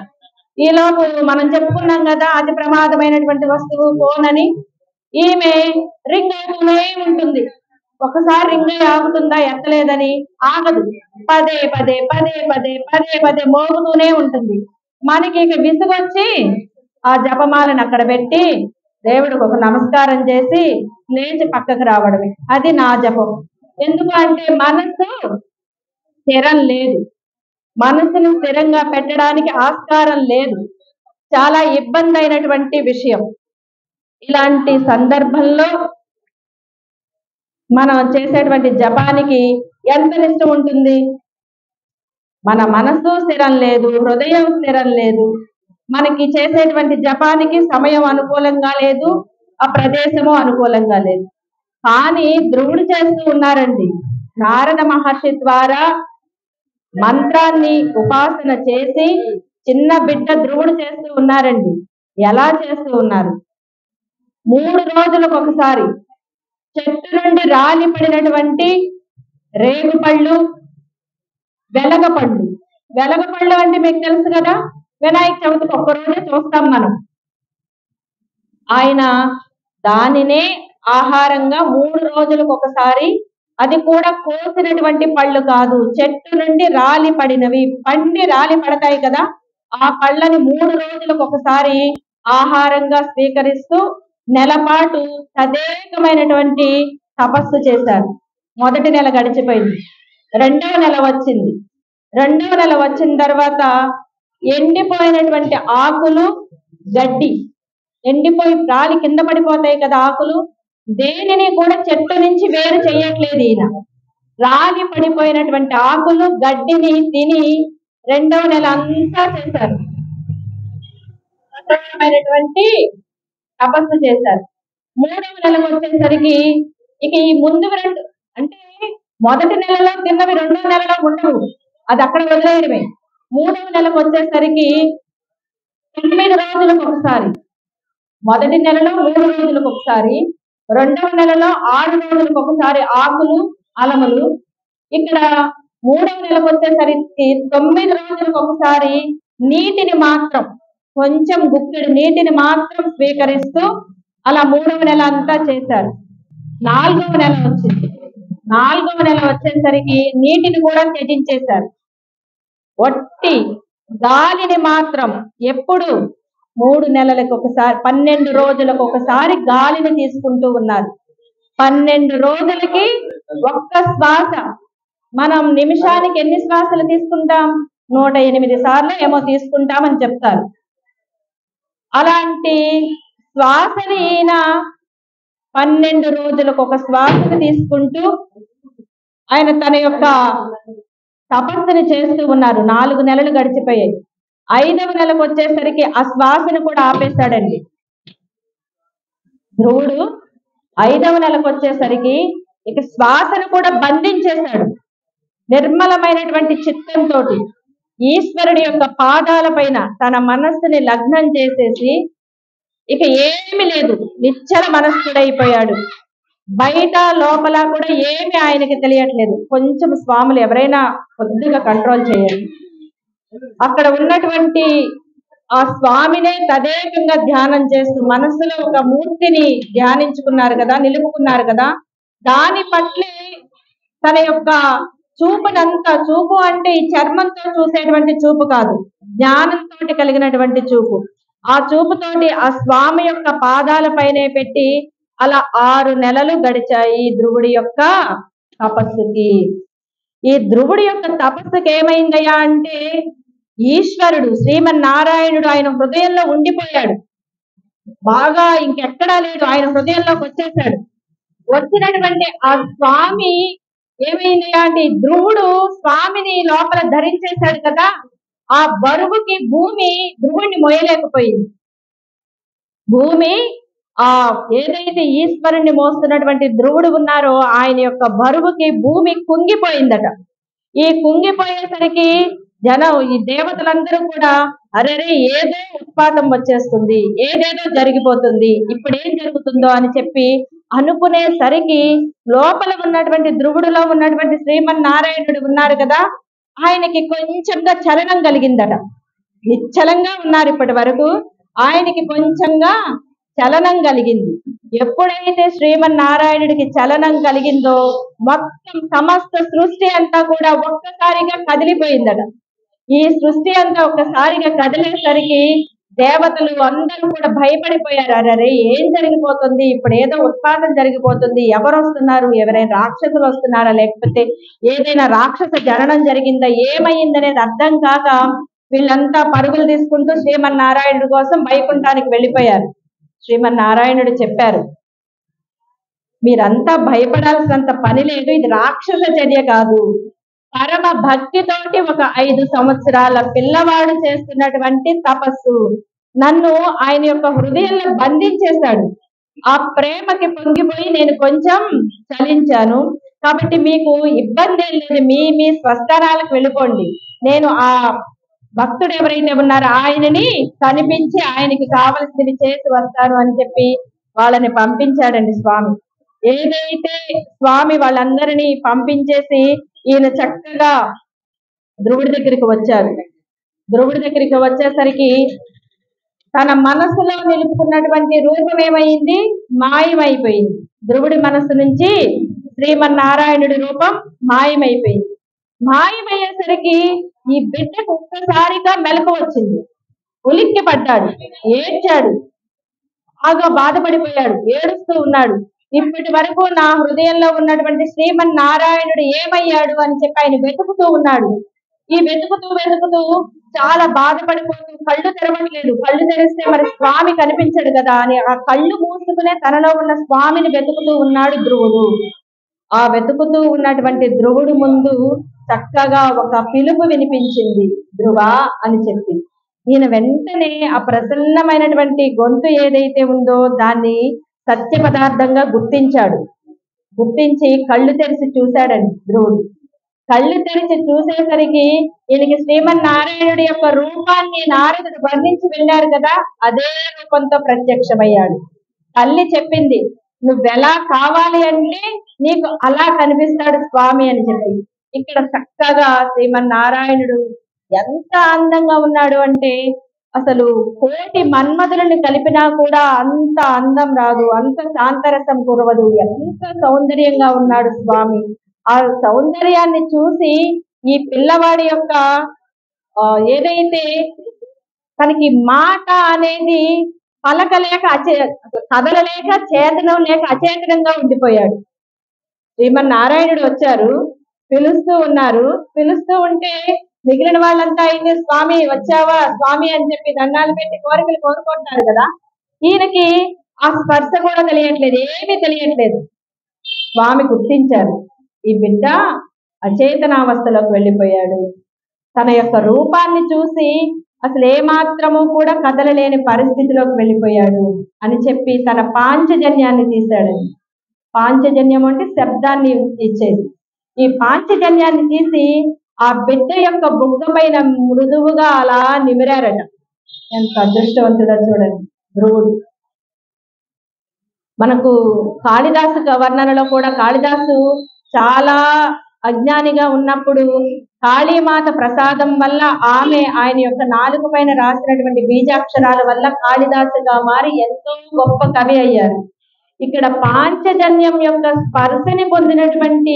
ఈలోపు మనం చెప్పుకున్నాం కదా అతి ప్రమాదమైనటువంటి వస్తువు ఫోన్ అని, ఈమె రింగ్ అవుతూనే ఉంటుంది. ఒకసారి రింగ్ ఆగుతుందా, ఎత్తలేదని ఆగదు, పదే పదే పదే పదే పదే పదే మోగుతూనే ఉంటుంది. మనకి ఇక విసుగొచ్చి ఆ జపమాలను అక్కడ పెట్టి దేవుడికి ఒక నమస్కారం చేసి లేచి పక్కకు రావడమే. అది నా జపం. ఎందుకు అంటే మనసు స్థిరం లేదు, మనసును స్థిరంగా పెట్టడానికి ఆస్కారం లేదు. చాలా ఇబ్బంది అయినటువంటి విషయం. ఇలాంటి సందర్భంలో మనం చేసేటువంటి జపానికి ఎంత నిష్టం ఉంటుంది? మన మనసు స్థిరం లేదు, హృదయం స్థిరం లేదు, మనకి చేసేటువంటి జపానికి సమయం అనుకూలంగా లేదు, ఆ ప్రదేశము అనుకూలంగా లేదు. కానీ ధ్రువుడు చేస్తూ ఉన్నారండి. నారద మహర్షి ద్వారా మంత్రాన్ని ఉపాసన చేసి చిన్న బిడ్డ ధ్రువుడు చేస్తూ ఉన్నారండి. ఎలా చేస్తూ ఉన్నారు? 3 రోజులకు ఒకసారి చెట్టు నుండి రాలి పడినటువంటి రేగుపళ్ళు, వెలగపళ్ళు. వెలగపళ్ళు అంటే మీకు తెలుసు కదా, వినాయక చవితికి ఒక్కరోజే చూస్తాం మనం. ఆయన దానినే ఆహారంగా 3 రోజులకు ఒకసారి, అది కూడా కోసినటువంటి పళ్ళు కాదు, చెట్టు నుండి రాలి పడినవి, పండి రాలి పడతాయి కదా, ఆ పళ్ళని 3 రోజులకు ఒకసారి ఆహారంగా స్వీకరిస్తూ నెలపాటు తదేకమైనటువంటి తపస్సు చేశారు. మొదటి నెల గడిచిపోయింది, 2వ నెల వచ్చింది. 2వ నెల వచ్చిన తర్వాత ఎండిపోయినటువంటి ఆకులు, గడ్డి ఎండిపోయి రాలి కింద పడిపోతాయి కదా ఆకులు, దేనిని కూడా చెట్టు నుంచి వేరు చేయట్లేదు ఈయన. రాలి పడిపోయినటువంటి ఆకులు, గడ్డిని తిని 2వ నెల అంతా చేశారు. అద్భుతమైనటువంటి తపస్సు చేశారు. 3వ నెలకు వచ్చేసరికి ఇక ఈ ముందు 2 అంటే మొదటి నెలలో తిన్నవి 2వ నెలలో ఉండవు, అది అక్కడ వదిలేయడమే. 3వ నెలకు వచ్చేసరికి 9 రోజులకు ఒకసారి, మొదటి నెలలో 3 రోజులకు ఒకసారి, 2వ నెలలో 6 రోజులకు ఒకసారి ఆకులు, అలములు. ఇక్కడ 3వ నెలకు వచ్చేసరికి 9 రోజులకు ఒకసారి నీటిని మాత్రం, కొంచెం గుప్పెడు నీటిని మాత్రం స్వీకరిస్తూ అలా 3వ నెల అంతా చేశారు. 4వ నెల వచ్చింది. 4వ నెల వచ్చేసరికి నీటిని కూడా త్యజించేశారు. ఒట్టి గాలిని మాత్రం ఎప్పుడు 3 నెలలకు ఒకసారి, 12 రోజులకు ఒకసారి గాలిని తీసుకుంటూ ఉన్నారు. 12 రోజులకి ఒక్క శ్వాస. మనం నిమిషానికి ఎన్ని శ్వాసలు తీసుకుంటాం? 108 సార్లు ఏమో తీసుకుంటామని చెప్తారు. అలాంటి శ్వాసని ఈయన 12 రోజులకు ఒక శ్వాసను తీసుకుంటూ ఆయన తన యొక్క తపస్సుని చేస్తూ ఉన్నారు. 4 నెలలు గడిచిపోయాయి. 5వ నెలకు వచ్చేసరికి ఆ శ్వాసను కూడా ఆపేశాడండి ధ్రువుడు. 5వ నెలకు వచ్చేసరికి ఇక శ్వాసను కూడా బంధించేశాడు. నిర్మలమైనటువంటి చిత్తంతో ఈశ్వరుడి యొక్క పాదాల పైన తన మనస్సుని లగ్నం చేసేసి ఇక ఏమి లేదు, నిశ్చల మనస్కుడైపోయాడు. బయట లోపల కూడా ఏమి ఆయనకి తెలియట్లేదు. కొంచెం స్వాములు ఎవరైనా కొద్దిగా కంట్రోల్ చేయండి. అక్కడ ఉన్నటువంటి ఆ స్వామినే తదేకంగా ధ్యానం చేస్తూ మనసులో ఒక మూర్తిని ధ్యానించుకున్నారు కదా, నిలుపుకున్నారు కదా. దాని పట్లే తన యొక్క చూపునంతా, చూపు అంటే ఈ చర్మంతో చూసేటువంటి చూపు కాదు, జ్ఞానంతో కలిగినటువంటి చూపు. ఆ చూపుతోటి ఆ స్వామి యొక్క పాదాలపైనే పెట్టి అలా 6 నెలలు గడిచాయి ధ్రువుడి యొక్క తపస్సుకి. ఈ ధ్రువుడి యొక్క తపస్సుకి ఏమైందయ్యా అంటే ఈశ్వరుడు శ్రీమన్నారాయణుడు ఆయన హృదయంలో ఉండిపోయాడు. బాగా ఇంకెక్కడా లేడు, ఆయన హృదయంలోకి వచ్చేసాడు. వచ్చినటువంటి ఆ స్వామి ఏమైంది అంటే ధ్రువుడు స్వామిని లోపల ధరించేశాడు కదా, ఆ బరువుకి భూమి ధ్రువుడిని మోయలేకపోయింది. భూమి ఆ ఏదైతే ఈశ్వరుణ్ణి మోస్తున్నటువంటి ధ్రువుడు ఉన్నారో ఆయన యొక్క బరువుకి భూమి కుంగిపోయిందట. ఈ కుంగిపోయేసరికి ఈ దేవతలందరూ కూడా అరెరే ఏదో ఉత్పాతం వచ్చేస్తుంది, ఏదేదో జరిగిపోతుంది, ఇప్పుడు ఏం జరుగుతుందో అని చెప్పి అనుకునేసరికి లోపల ఉన్నటువంటి ధ్రువుడిలో ఉన్నటువంటి శ్రీమన్నారాయణుడు ఉన్నారు కదా, ఆయనకి కొంచెంగా చలనం కలిగిందట. నిశ్చలంగా ఉన్నారు ఇప్పటి వరకు, ఆయనకి కొంచెంగా చలనం కలిగింది. ఎప్పుడైతే శ్రీమన్నారాయణుడికి చలనం కలిగిందో మొత్తం సమస్త సృష్టి అంతా కూడా ఒక్కసారిగా కదిలిపోయిందట. ఈ సృష్టి అంతా ఒక్కసారిగా కదిలేసరికి దేవతలు అందరూ కూడా భయపడిపోయారు. అరే ఏం జరిగిపోతుంది, ఇప్పుడు ఏదో ఉత్పాదన జరిగిపోతుంది, ఎవరు వస్తున్నారు, ఎవరైనా రాక్షసులు వస్తున్నారా, లేకపోతే ఏదైనా రాక్షస జననం జరిగిందా, ఏమైందనేది అర్థం కాక వీళ్ళంతా పరుగులు తీసుకుంటూ శ్రీమన్నారాయణుడి కోసం వైకుంఠానికి వెళ్ళిపోయారు. శ్రీమన్నారాయణుడు చెప్పారు, మీరంతా భయపడాల్సినంత పని లేదు, ఇది రాక్షస చర్య కాదు, పరమ భక్తితోటి ఒక 5 సంవత్సరాల పిల్లవాడు చేస్తున్నటువంటి తపస్సు. నన్ను ఆయన యొక్క హృదయంలో బంధించేశాడు. ఆ ప్రేమకి పొంగిపోయి నేను కొంచెం చలించాను. కాబట్టి మీకు ఇబ్బంది ఏం లేదు, మీ స్వస్థానాలకు వెళ్ళిపోండి, నేను ఆ భక్తుడు ఎవరైతే ఉన్నారో ఆయనని కనిపించి ఆయనకి కావలసినవి చేసి వస్తాను అని చెప్పి వాళ్ళని పంపించాడండి స్వామి. ఏదైతే స్వామి వాళ్ళందరినీ పంపించేసి ఈయన చక్కగా ధ్రువుడి దగ్గరికి వచ్చారు. ధ్రువుడి దగ్గరికి వచ్చేసరికి తన మనసులో నిలుపుకున్నటువంటి రూపం ఏమైంది, మాయమైపోయింది. ధ్రువుడి మనసు నుంచి శ్రీమన్నారాయణుడి రూపం మాయమైపోయింది. మాయమయ్యేసరికి ఈ బిడ్డకు ఒక్కసారిగా మెలకు వచ్చింది. ఉలిక్కి పడ్డాడు, ఏడ్చాడు, బాగా బాధపడిపోయాడు, ఏడుస్తూ ఉన్నాడు. ఇప్పటి వరకు నా హృదయంలో ఉన్నటువంటి శ్రీమన్నారాయణుడు ఏమయ్యాడు అని చెప్పి ఆయన వెతుకుతూ ఉన్నాడు. ఈ వెతుకుతూ చాలా బాధపడిపోతూ కళ్ళు తెరవట్లేదు. కళ్ళు తెరిస్తే మరి స్వామి కనిపించడు కదా అని ఆ కళ్ళు మూసుకునే తనలో ఉన్న స్వామిని వెతుకుతూ ఉన్నాడు ధ్రువుడు. ఆ వెతుకుతూ ఉన్నటువంటి ధ్రువుడు ముందు చక్కగా ఒక పిలుపు వినిపించింది, ధ్రువ అని చెప్పి. ఈయన వెంటనే ఆ ప్రసన్నమైనటువంటి గొంతు ఏదైతే ఉందో దాన్ని సత్య పదార్థంగా గుర్తించాడు. గుర్తించి కళ్ళు తెరిచి చూశాడండి ధ్రువుడు. కళ్ళు తెరిచి చూసేసరికి ఈయనకి శ్రీమన్నారాయణుడి యొక్క రూపాన్ని నారదుడు వర్ణించి వెళ్ళారు కదా, అదే రూపంతో ప్రత్యక్షమయ్యాడు. తల్లి చెప్పింది, నువ్వెలా కావాలి అంటే నీకు అలా కనిపిస్తాడు స్వామి అని చెప్పి. ఇక్కడ చక్కగా శ్రీమన్నారాయణుడు ఎంత అందంగా ఉన్నాడు అంటే అసలు 1,000,000 మన్మధులను కలిపినా కూడా అంత అందం రాదు, అంత శాంతరసం కురవదు, ఎంత సౌందర్యంగా ఉన్నాడు స్వామి. ఆ సౌందర్యాన్ని చూసి ఈ పిల్లవాడి యొక్క ఏదైతే తనకి మాట అనేది పలకలేక కదలలేక చేతనం లేక అచేతనంగా ఉండిపోయాడు. శ్రీమన్నారాయణుడు వచ్చారు, పిలుస్తూ ఉన్నారు. పిలుస్తూ ఉంటే మిగిలిన వాళ్ళంతా అయితే స్వామి వచ్చావా స్వామి అని చెప్పి దండాలు పెట్టి కోరికలు కోరుకుంటున్నారు కదా. ఈయనకి ఆ స్పర్శ కూడా తెలియట్లేదు, ఏమీ తెలియట్లేదు. స్వామి గుర్తించారు, ఈ బిడ్డ అచేతనావస్థలోకి వెళ్ళిపోయాడు. తన యొక్క రూపాన్ని చూసి అసలు ఏమాత్రము కూడా కదలలేని పరిస్థితిలోకి వెళ్ళిపోయాడు అని చెప్పి తన పాంచజన్యాన్ని తీశాడండి. పాంచజన్యం అంటే శబ్దాన్ని ఇచ్చేది. ఈ పాంచజన్యాన్ని తీసి ఆ బిడ్డ యొక్క బుగ్గ పైన మృదువుగా అలా నిమిరారట. ఎంత అదృష్టవంతుడో చూడండి ధ్రువుడు. మనకు కాళిదాసు వర్ణనలో కూడా కాళిదాసు చాలా అజ్ఞానిగా ఉన్నప్పుడు కాళీమాత ప్రసాదం వల్ల ఆమె ఆయన యొక్క నాలుక పైన రాసినటువంటి బీజాక్షరాల వల్ల కాళిదాసుగా మారి ఎంతో గొప్ప కవి అయ్యారు. ఇక్కడ పాంచజన్యం యొక్క స్పర్శని పొందినటువంటి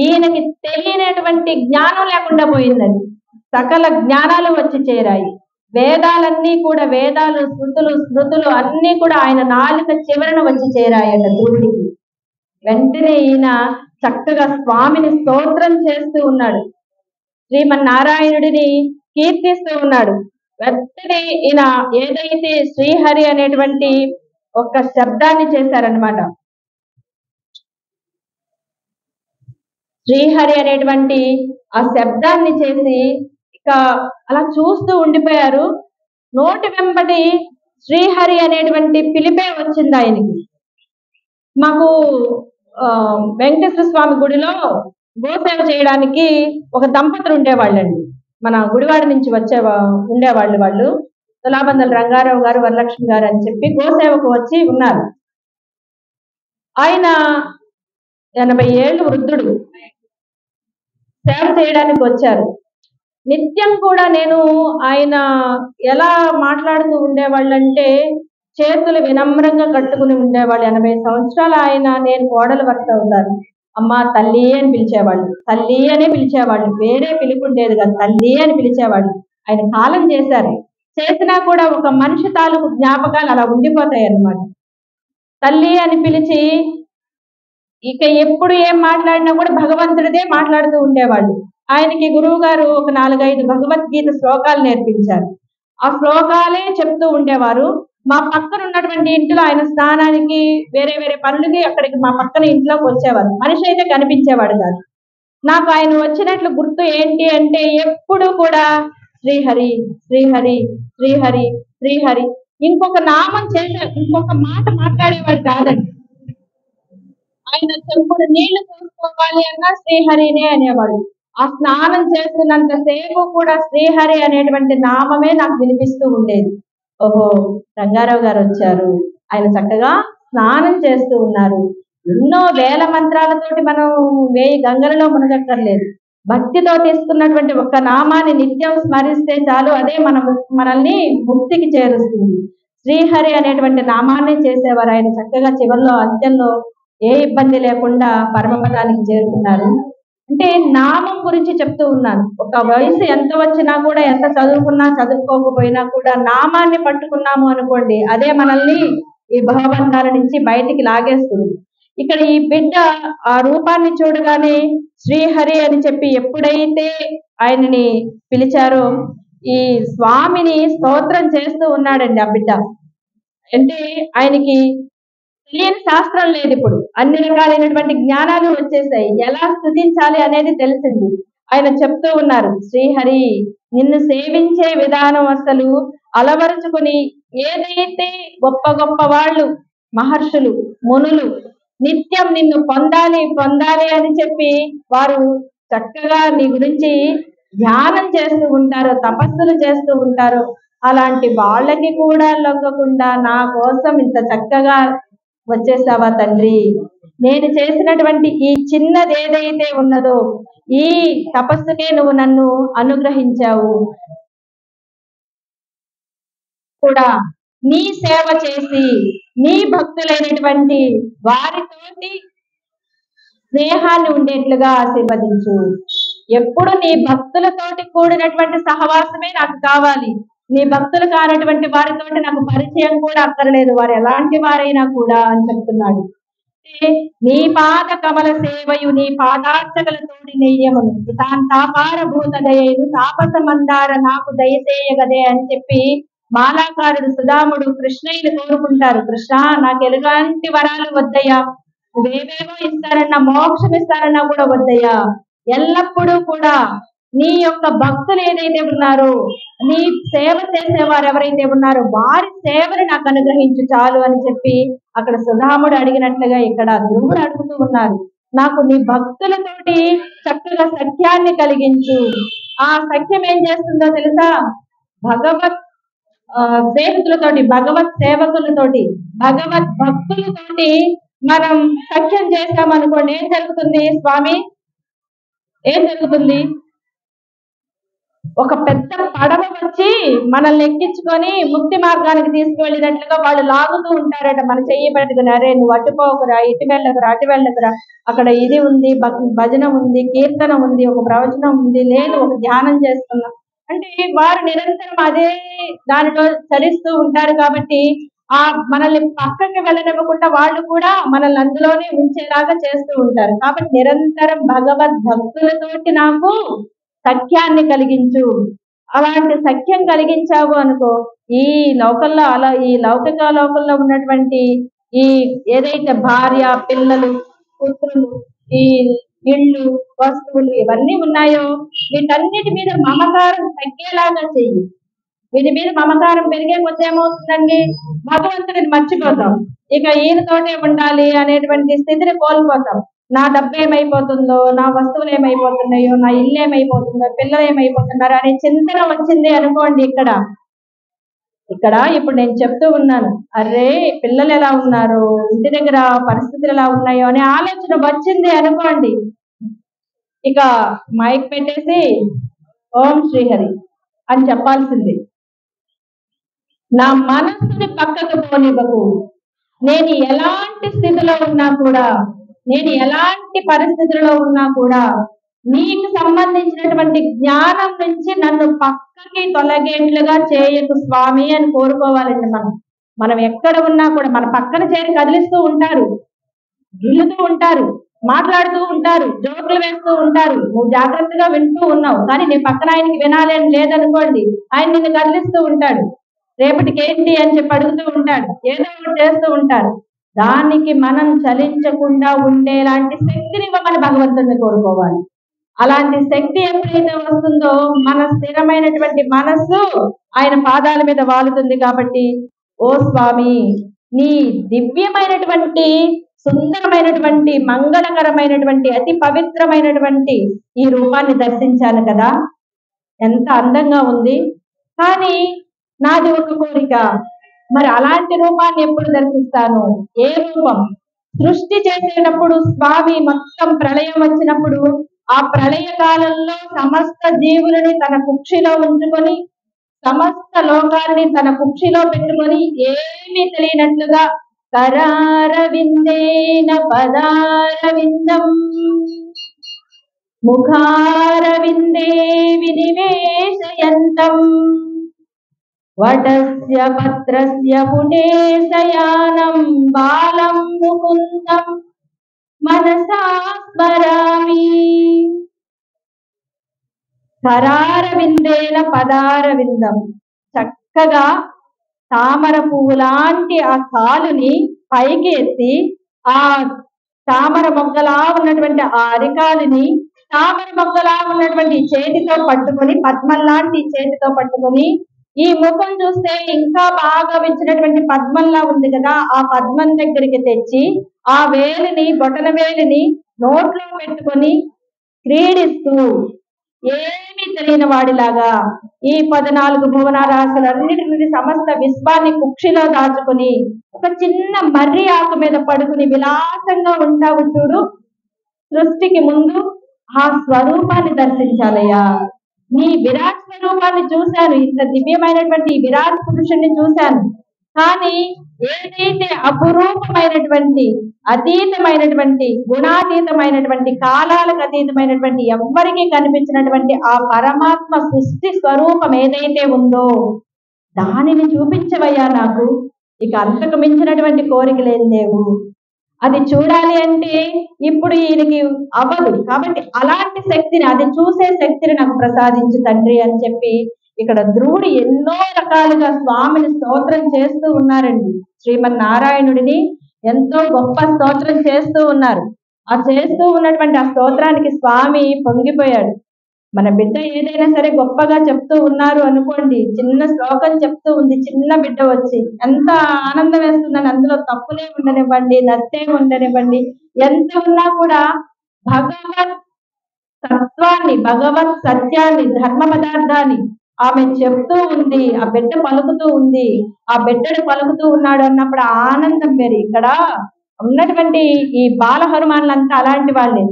ఈయనకి తెలియనటువంటి జ్ఞానం లేకుండా పోయిందండి. సకల జ్ఞానాలు వచ్చి చేరాయి. వేదాలన్నీ కూడా, వేదాలు, శృతులు, స్మృతులు అన్నీ కూడా ఆయన నాలుక చివరన వచ్చి చేరాయట ధ్రువుడికి. వెంటనే ఈయన చక్కగా స్వామిని స్తోత్రం చేస్తూ ఉన్నాడు, శ్రీమన్నారాయణుడిని కీర్తిస్తూ ఉన్నాడు. వెంటనే ఈయన ఏదైతే శ్రీహరి అనేటువంటి ఒక శబ్దాన్ని చేశారనమాట. శ్రీహరి అనేటువంటి ఆ శబ్దాన్ని చేసి ఇక అలా చూస్తూ ఉండిపోయారు. నోటి వెంబడి శ్రీహరి అనేటువంటి పిలిపే వచ్చింది ఆయనకి. మాకు వెంకటేశ్వర స్వామి గుడిలో గోసేవ చేయడానికి ఒక దంపతులు ఉండేవాళ్ళండి. మన గుడివాడ నుంచి ఉండేవాళ్ళు. వాళ్ళు తులాబందల రంగారావు గారు, వరలక్ష్మి గారు అని చెప్పి గోసేవకు వచ్చి ఉన్నారు. ఆయన 80 ఏళ్ళు వృద్ధుడు, సేవ చేయడానికి వచ్చారు. నిత్యం కూడా నేను ఆయన ఎలా మాట్లాడుతూ ఉండేవాళ్ళంటే చేతులు వినమ్రంగా కట్టుకుని ఉండేవాళ్ళు. 80 సంవత్సరాలు ఆయన. నేను కోడలు వరుస అవుతాను. అమ్మ తల్లి అని పిలిచేవాళ్ళు, తల్లి అనే పిలిచేవాళ్ళు, వేరే పిలుపు ఉండేది కాదు, తల్లి అని పిలిచేవాళ్ళు. ఆయన కాలం చేశారు. చేసినా కూడా ఒక మనిషి తాలూకు జ్ఞాపకాలు అలా ఉండిపోతాయి అన్నమాట. తల్లి అని పిలిచి ఇక ఎప్పుడు ఏం మాట్లాడినా కూడా భగవంతుడిదే మాట్లాడుతూ ఉండేవాళ్ళు. ఆయనకి గురువు గారు ఒక 4-5 భగవద్గీత శ్లోకాలు నేర్పించారు. ఆ శ్లోకాలే చెప్తూ ఉండేవారు. మా పక్కన ఉన్నటువంటి ఇంట్లో ఆయన స్నానానికి, వేరే వేరే పనులకి అక్కడికి మా పక్కన ఇంట్లోకి వచ్చేవారు. మనిషి అయితే కనిపించేవాడు కాదు. నాకు ఆయన వచ్చినట్లు గుర్తు ఏంటి అంటే ఎప్పుడు కూడా శ్రీహరి శ్రీహరి శ్రీహరి శ్రీహరి. ఇంకొక నామం ఇంకొక మాట మాట్లాడేవాడు కాదండి. ఆయన చెంపుడు నీళ్లు చూసుకోవాలి అన్నా శ్రీహరినే అనేవాడు. ఆ స్నానం చేస్తున్నంత సేపు కూడా శ్రీహరి అనేటువంటి నామమే నాకు వినిపిస్తూ ఉండేది. ఓహో, రంగారావు గారు వచ్చారు, ఆయన చక్కగా స్నానం చేస్తూ ఉన్నారు. ఎన్నో వేల మంత్రాలతోటి మనం 1000 గంగలలో మునగక్కర్లేదు. భక్తితో తీసుకున్నటువంటి ఒక్క నామాన్ని నిత్యం స్మరిస్తే చాలు, అదే మనల్ని ముక్తికి చేరుస్తుంది. శ్రీహరి అనేటువంటి నామాన్ని చేసేవారు ఆయన. చక్కగా చివరిలో అంత్యంలో ఏ ఇబ్బంది లేకుండా పరమపదానికి చేరుకున్నారు. అంటే నామం గురించి చెప్తూ ఉన్నాను. ఒక వయసు ఎంత వచ్చినా కూడా, ఎంత చదువుకున్నా చదువుకోకపోయినా కూడా నామాన్ని పట్టుకున్నాము అనుకోండి, అదే మనల్ని ఈ భవబంధాల నుంచి బయటికి లాగేస్తుంది. ఇక్కడ ఈ బిడ్డ ఆ రూపాన్ని చూడగానే శ్రీహరి అని చెప్పి ఎప్పుడైతే ఆయనని పిలిచారో ఈ స్వామిని స్తోత్రం చేస్తూ ఉన్నాడండి ఆ బిడ్డ. అంటే ఆయనకి తెలియని శాస్త్రం లేదు. ఇప్పుడు అన్ని రకాలైనటువంటి జ్ఞానాలు వచ్చేసాయి. ఎలా స్తుతించాలి అనేది తెలిసింది. ఆయన చెప్తూ ఉన్నారు, శ్రీహరి నిన్ను సేవించే విధానం అసలు అలవరుచుకుని, ఏదైతే గొప్ప గొప్ప వాళ్ళు, మహర్షులు, మునులు నిత్యం నిన్ను పొందాలి పొందాలి అని చెప్పి వారు చక్కగా నీ గురించి ధ్యానం చేస్తూ ఉంటారు, తపస్సులు చేస్తూ ఉంటారు. అలాంటి వాళ్ళకి కూడా లొంగకుండా నా కోసం ఇంత చక్కగా వచ్చేసావా తండ్రి. నేను చేసినటువంటి ఈ చిన్నది ఏదైతే ఉన్నదో ఈ తపస్సుకే నువ్వు నన్ను అనుగ్రహించావు. కూడా నీ సేవ చేసి నీ భక్తులైనటువంటి వారితోటి స్నేహాన్ని ఉండేట్లుగా ఆశీర్వదించు. ఎప్పుడు నీ భక్తులతోటి కూడినటువంటి సహవాసమే నాకు కావాలి. నీ భక్తులు కానటువంటి వారితోటి నాకు పరిచయం కూడా అక్కర్లేదు, వారు ఎలాంటి వారైనా కూడా అని చెప్తున్నాడు. నీ పాద కమల సేవయు నీ పాదార్చకలతోటి నెయ్యమును తాంతాపార భూత దయను తాపస మందార నాకు దయచేయగదే అని చెప్పి మాలాకారుడు సుధాముడు కృష్ణయ్యని కోరుకుంటారు. కృష్ణ, నాకు ఎలాంటి వరాలు వద్దయ్యా, నువ్వేవేవో ఇస్తారన్నా, మోక్షం ఇస్తారన్నా కూడా వద్దయ్యా. ఎల్లప్పుడూ కూడా నీ యొక్క భక్తులు ఏదైతే ఉన్నారో, నీ సేవ చేసేవారు ఎవరైతే ఉన్నారో వారి సేవని నాకు అనుగ్రహించు చాలు అని చెప్పి అక్కడ సుధాముడు అడిగినట్లుగా ఇక్కడ ధ్రువుడు అడుగుతూ ఉన్నారు. నాకు నీ భక్తులతోటి చక్కగా సఖ్యాన్ని కలిగించు. ఆ సఖ్యం ఏం చేస్తుందో తెలుసా? భగవత్ స్నేహితులతోటి, భగవత్ సేవకులతోటి, భగవత్ భక్తులతోటి మనం సఖ్యం చేస్తామనుకోండి, ఏం జరుగుతుంది స్వామి? ఏం జరుగుతుంది? ఒక పెద్ద పడవ వచ్చి మనల్ని ఎక్కించుకొని ముక్తి మార్గానికి తీసుకువెళ్ళినట్లుగా వాళ్ళు లాగుతూ ఉంటారట, మన చెయ్యి పట్టుకుని, అరే నువ్వు అటుపోకురా, ఇటు వెళ్ళకురా, అటు వెళ్ళకురా, అక్కడ ఇది ఉంది, భజన ఉంది, కీర్తన ఉంది, ఒక ప్రవచనం ఉంది, లేదు ఒక ధ్యానం చేస్తున్నాం అంటే వారు నిరంతరం అదే దానిలో చరిస్తూ ఉంటారు. కాబట్టి ఆ మనల్ని పక్కకి వెళ్ళనివ్వకుండా వాళ్ళు కూడా మనల్ని అందులోనే ఉంచేలాగా చేస్తూ ఉంటారు. కాబట్టి నిరంతరం భగవద్ భక్తులతోటి నాకు సఖ్యాన్ని కలిగించు. అలాంటి సఖ్యం కలిగించావు అనుకో, ఈ లోకంలో ఈ లౌకిక లోకంలో ఉన్నటువంటి ఈ ఏదైతే భార్య, పిల్లలు, పుత్రులు, ఈ ఇళ్ళు, వస్తువులు ఇవన్నీ ఉన్నాయో వీటన్నిటి మీద మమకారం తగ్గేలాగా చెయ్యి. వీటి మీద మమకారం పెరిగే కొద్ది ఏమవుతుందండి, భగవంతుడిని మర్చిపోతాం, ఇక ఈయనతోటే ఉండాలి అనేటువంటి స్థితిని కోల్పోతాం. నా డబ్బు ఏమైపోతుందో, నా వస్తువులు ఏమైపోతున్నాయో, నా ఇల్లు ఏమైపోతుందో, పిల్లలు ఏమైపోతున్నారు అనే చింతన వచ్చింది అనుకోండి. ఇక్కడ ఇప్పుడు నేను చెప్తూ ఉన్నాను, అరే పిల్లలు ఎలా ఉన్నారు, ఇంటి దగ్గర పరిస్థితులు ఎలా ఉన్నాయో అనే ఆలోచన వచ్చింది అనుకోండి, ఇక మైక్ పెట్టేసి ఓం శ్రీహరి అని చెప్పాల్సింది. నా మనస్సుని పక్కకు పోనివ్వకు. నేను ఎలాంటి స్థితిలో ఉన్నా కూడా, నేను ఎలాంటి పరిస్థితుల్లో ఉన్నా కూడా నీకు సంబంధించినటువంటి జ్ఞానం నుంచి నన్ను పక్కకి తొలగేట్లుగా చేయకు స్వామి అని కోరుకోవాలండి. మనం ఎక్కడ ఉన్నా కూడా మన పక్కన చేరి కదిలిస్తూ ఉంటారు, గిల్లుతూ ఉంటారు, మాట్లాడుతూ ఉంటారు, జోకులు వేస్తూ ఉంటారు, నువ్వు జాగ్రత్తగా వింటూ ఉన్నావు, కానీ నీ పక్కన ఆయనకి వినాలి అని లేదనుకోండి, ఆయన నిన్ను కదిలిస్తూ ఉంటాడు, రేపటికి ఏంటి అని చెప్పి అడుగుతూ ఉంటాడు, ఏదో ఒకటి చేస్తూ ఉంటారు. దానికి మనం చలించకుండా ఉండేలాంటి శక్తిని ఇవ్వమని భగవంతుడిని కోరుకోవాలి. అలాంటి శక్తి ఎప్పుడైతే వస్తుందో మన స్థిరమైనటువంటి మనస్సు ఆయన పాదాల మీద వాలుతుంది. కాబట్టి ఓ స్వామి, నీ దివ్యమైనటువంటి, సుందరమైనటువంటి, మంగళకరమైనటువంటి, అతి పవిత్రమైనటువంటి ఈ రూపాన్ని దర్శించాను కదా, ఎంత అందంగా ఉంది. కానీ నాది ఒక కోరిక, మరి అలాంటి రూపాన్ని ఎప్పుడు దర్శిస్తాను? ఏ రూపం? సృష్టి చేసేటప్పుడు స్వామి మొత్తం ప్రళయం వచ్చినప్పుడు ఆ ప్రళయ కాలంలో సమస్త జీవులని తన కుక్షిలో ఉంచుకొని, సమస్త లోకాన్ని తన కుక్షిలో పెట్టుకొని ఏమీ తెలియనట్లుగా కరారవిందేన పదారవిందం ముఖారవిందే వినివేశయంతం వటస్య పత్రస్య పుటే శయానం బాలం ముకుందం మనసా స్మరామి. కరారవిందేన పదారవిందం, చక్కగా తామర పువ్వు లాంటి ఆ కాలుని పైకి ఎత్తి ఆ తామర మొగ్గలా ఉన్నటువంటి ఆ అరికాలుని తామర మొగ్గలా ఉన్నటువంటి చేతితో పట్టుకొని, పద్మం లాంటి చేతితో పట్టుకొని, ఈ ముఖం చూస్తే ఇంకా బాగా విచ్చినటువంటి పద్మంలా ఉంది కదా, ఆ పద్మం దగ్గరికి తెచ్చి ఆ వేలిని, బొటన వేలిని నోట్లో పెట్టుకొని క్రీడిస్తూ ఏమీ తెలియని వాడిలాగా ఈ 14 భువనరాశులన్నిటిని, సమస్త విశ్వాన్ని కుక్షిలో దాచుకుని ఒక చిన్న మర్రి ఆకు మీద పడుకుని విలాసంగా ఉంటావు చూడు. సృష్టికి ముందు ఆ స్వరూపాన్ని దర్శించాలయ్యా. నీ విరాట్ స్వరూపాన్ని చూశాను, ఇంత దివ్యమైనటువంటి విరాట్ పురుషుణ్ణి చూశాను, కానీ ఏదైతే అపురూపమైనటువంటి, అతీతమైనటువంటి, గుణాతీతమైనటువంటి, కాలాలకు అతీతమైనటువంటి, ఎవ్వరికీ కనిపించినటువంటి ఆ పరమాత్మ సృష్టి స్వరూపం ఏదైతే ఉందో దానిని చూపించవయ్యా నాకు. ఇక అంతకు మించినటువంటి కోరికలేం లేవు. అది చూడాలి అంటే ఇప్పుడు ఈయనకి అవ్వదు. కాబట్టి అలాంటి శక్తిని, అది చూసే శక్తిని నాకు ప్రసాదించు తండ్రి అని చెప్పి ఇక్కడ ధ్రువుడు ఎన్నో రకాలుగా స్వామిని స్తోత్రం చేస్తూ ఉన్నారండి. శ్రీమన్నారాయణుడిని ఎంతో గొప్ప స్తోత్రం చేస్తూ ఉన్నారు. ఆ చేస్తూ ఉన్నటువంటి ఆ స్తోత్రానికి స్వామి పొంగిపోయాడు. మన బిడ్డ ఏదైనా సరే గొప్పగా చెప్తూ ఉన్నారు అనుకోండి, చిన్న శ్లోకం చెప్తూ ఉంది చిన్న బిడ్డ వచ్చి, ఎంత ఆనందం వేస్తుందని. అందులో తప్పులే ఉండనివ్వండి, నచ్చే ఉండనివ్వండి, ఎంత ఉన్నా కూడా భగవత్ తత్వాన్ని, భగవత్ సత్యాన్ని, ధర్మ పదార్థాన్ని ఆమె చెప్తూ ఉంది, ఆ బిడ్డ పలుకుతూ ఉంది, ఆ బిడ్డడు పలుకుతూ ఉన్నాడు అన్నప్పుడు ఆ ఆనందం వేరు. ఇక్కడ ఉన్నటువంటి ఈ బాల హనుమానులంతా అలాంటి వాళ్ళే.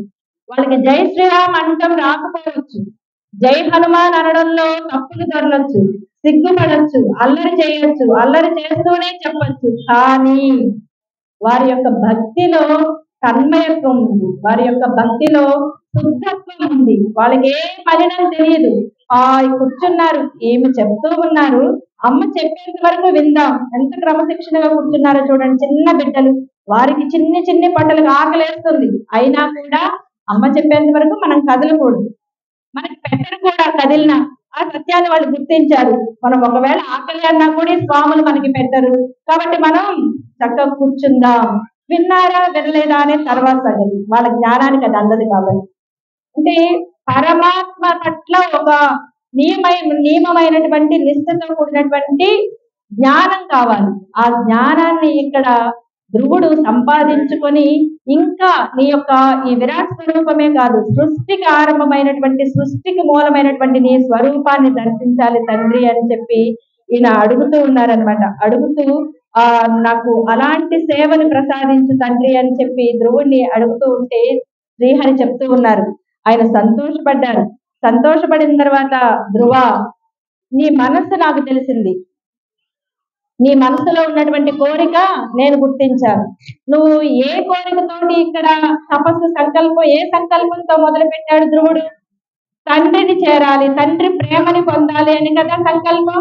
వాళ్ళకి జై శ్రీరామ్ అంటం రాకపోవచ్చు, జై హనుమాన్ అనడంలో తప్పులు దొరలొచ్చు, సిగ్గుపడచ్చు, అల్లరి చేయొచ్చు, అల్లరి చేస్తూనే చెప్పచ్చు. కానీ వారి యొక్క భక్తిలో తన్మయత్వం ఉంది, వారి యొక్క భక్తిలో శుద్ధత్వం ఉంది. వాళ్ళకి ఏ మలినం తెలియదు. కూర్చున్నారు, ఏమి చెప్తూ ఉన్నారు, అమ్మ చెప్పేంత వరకు విందాం. ఎంత క్రమశిక్షణగా కూర్చున్నారో చూడండి. చిన్న బిడ్డలు, వారికి చిన్ని చిన్ని పంటలకు ఆకలేస్తుంది, అయినా కూడా అమ్మ చెప్పేంత వరకు మనం కదలకూడదు. మనకి పెట్టరు కూడా కదిలిన ఆ సత్యాన్ని వాళ్ళు గుర్తించారు. మనం ఒకవేళ ఆకలి అన్నా కూడా స్వాములు మనకి పెట్టరు, కాబట్టి మనం చక్కగా కూర్చుందాం. విన్నారా వినలేదా అనే తర్వాత సంగతి, వాళ్ళ జ్ఞానానికి అది అందదు. కాబట్టి అంటే పరమాత్మ పట్ల ఒక నియమమైనటువంటి నిష్ఠతో కూడినటువంటి జ్ఞానం కావాలి. ఆ జ్ఞానాన్ని ఇక్కడ ధ్రువుడు సంపాదించుకొని ఇంకా నీ యొక్క ఈ విరాట్ స్వరూపమే కాదు, సృష్టికి ఆరంభమైనటువంటి, సృష్టికి మూలమైనటువంటి నీ స్వరూపాన్ని దర్శించాలి తండ్రి అని చెప్పి ఈయన అడుగుతూ ఉన్నారనమాట. అడుగుతూ నాకు అలాంటి సేవను ప్రసాదించు తండ్రి అని చెప్పి ధ్రువుడిని అడుగుతూ ఉంటే శ్రీహరి చెప్తూ ఉన్నారు. ఆయన సంతోషపడ్డారు. సంతోషపడిన తర్వాత, ధ్రువ, నీ మనస్సు నాకు తెలిసింది, నీ మనసులో ఉన్నటువంటి కోరిక నేను గుర్తించాను. నువ్వు ఏ కోరికతోటి ఇక్కడ తపస్సు సంకల్పం, ఏ సంకల్పంతో మొదలు పెట్టాడు ధ్రువుడు? తండ్రిని చేరాలి, తండ్రి ప్రేమని పొందాలి అని కదా సంకల్పం.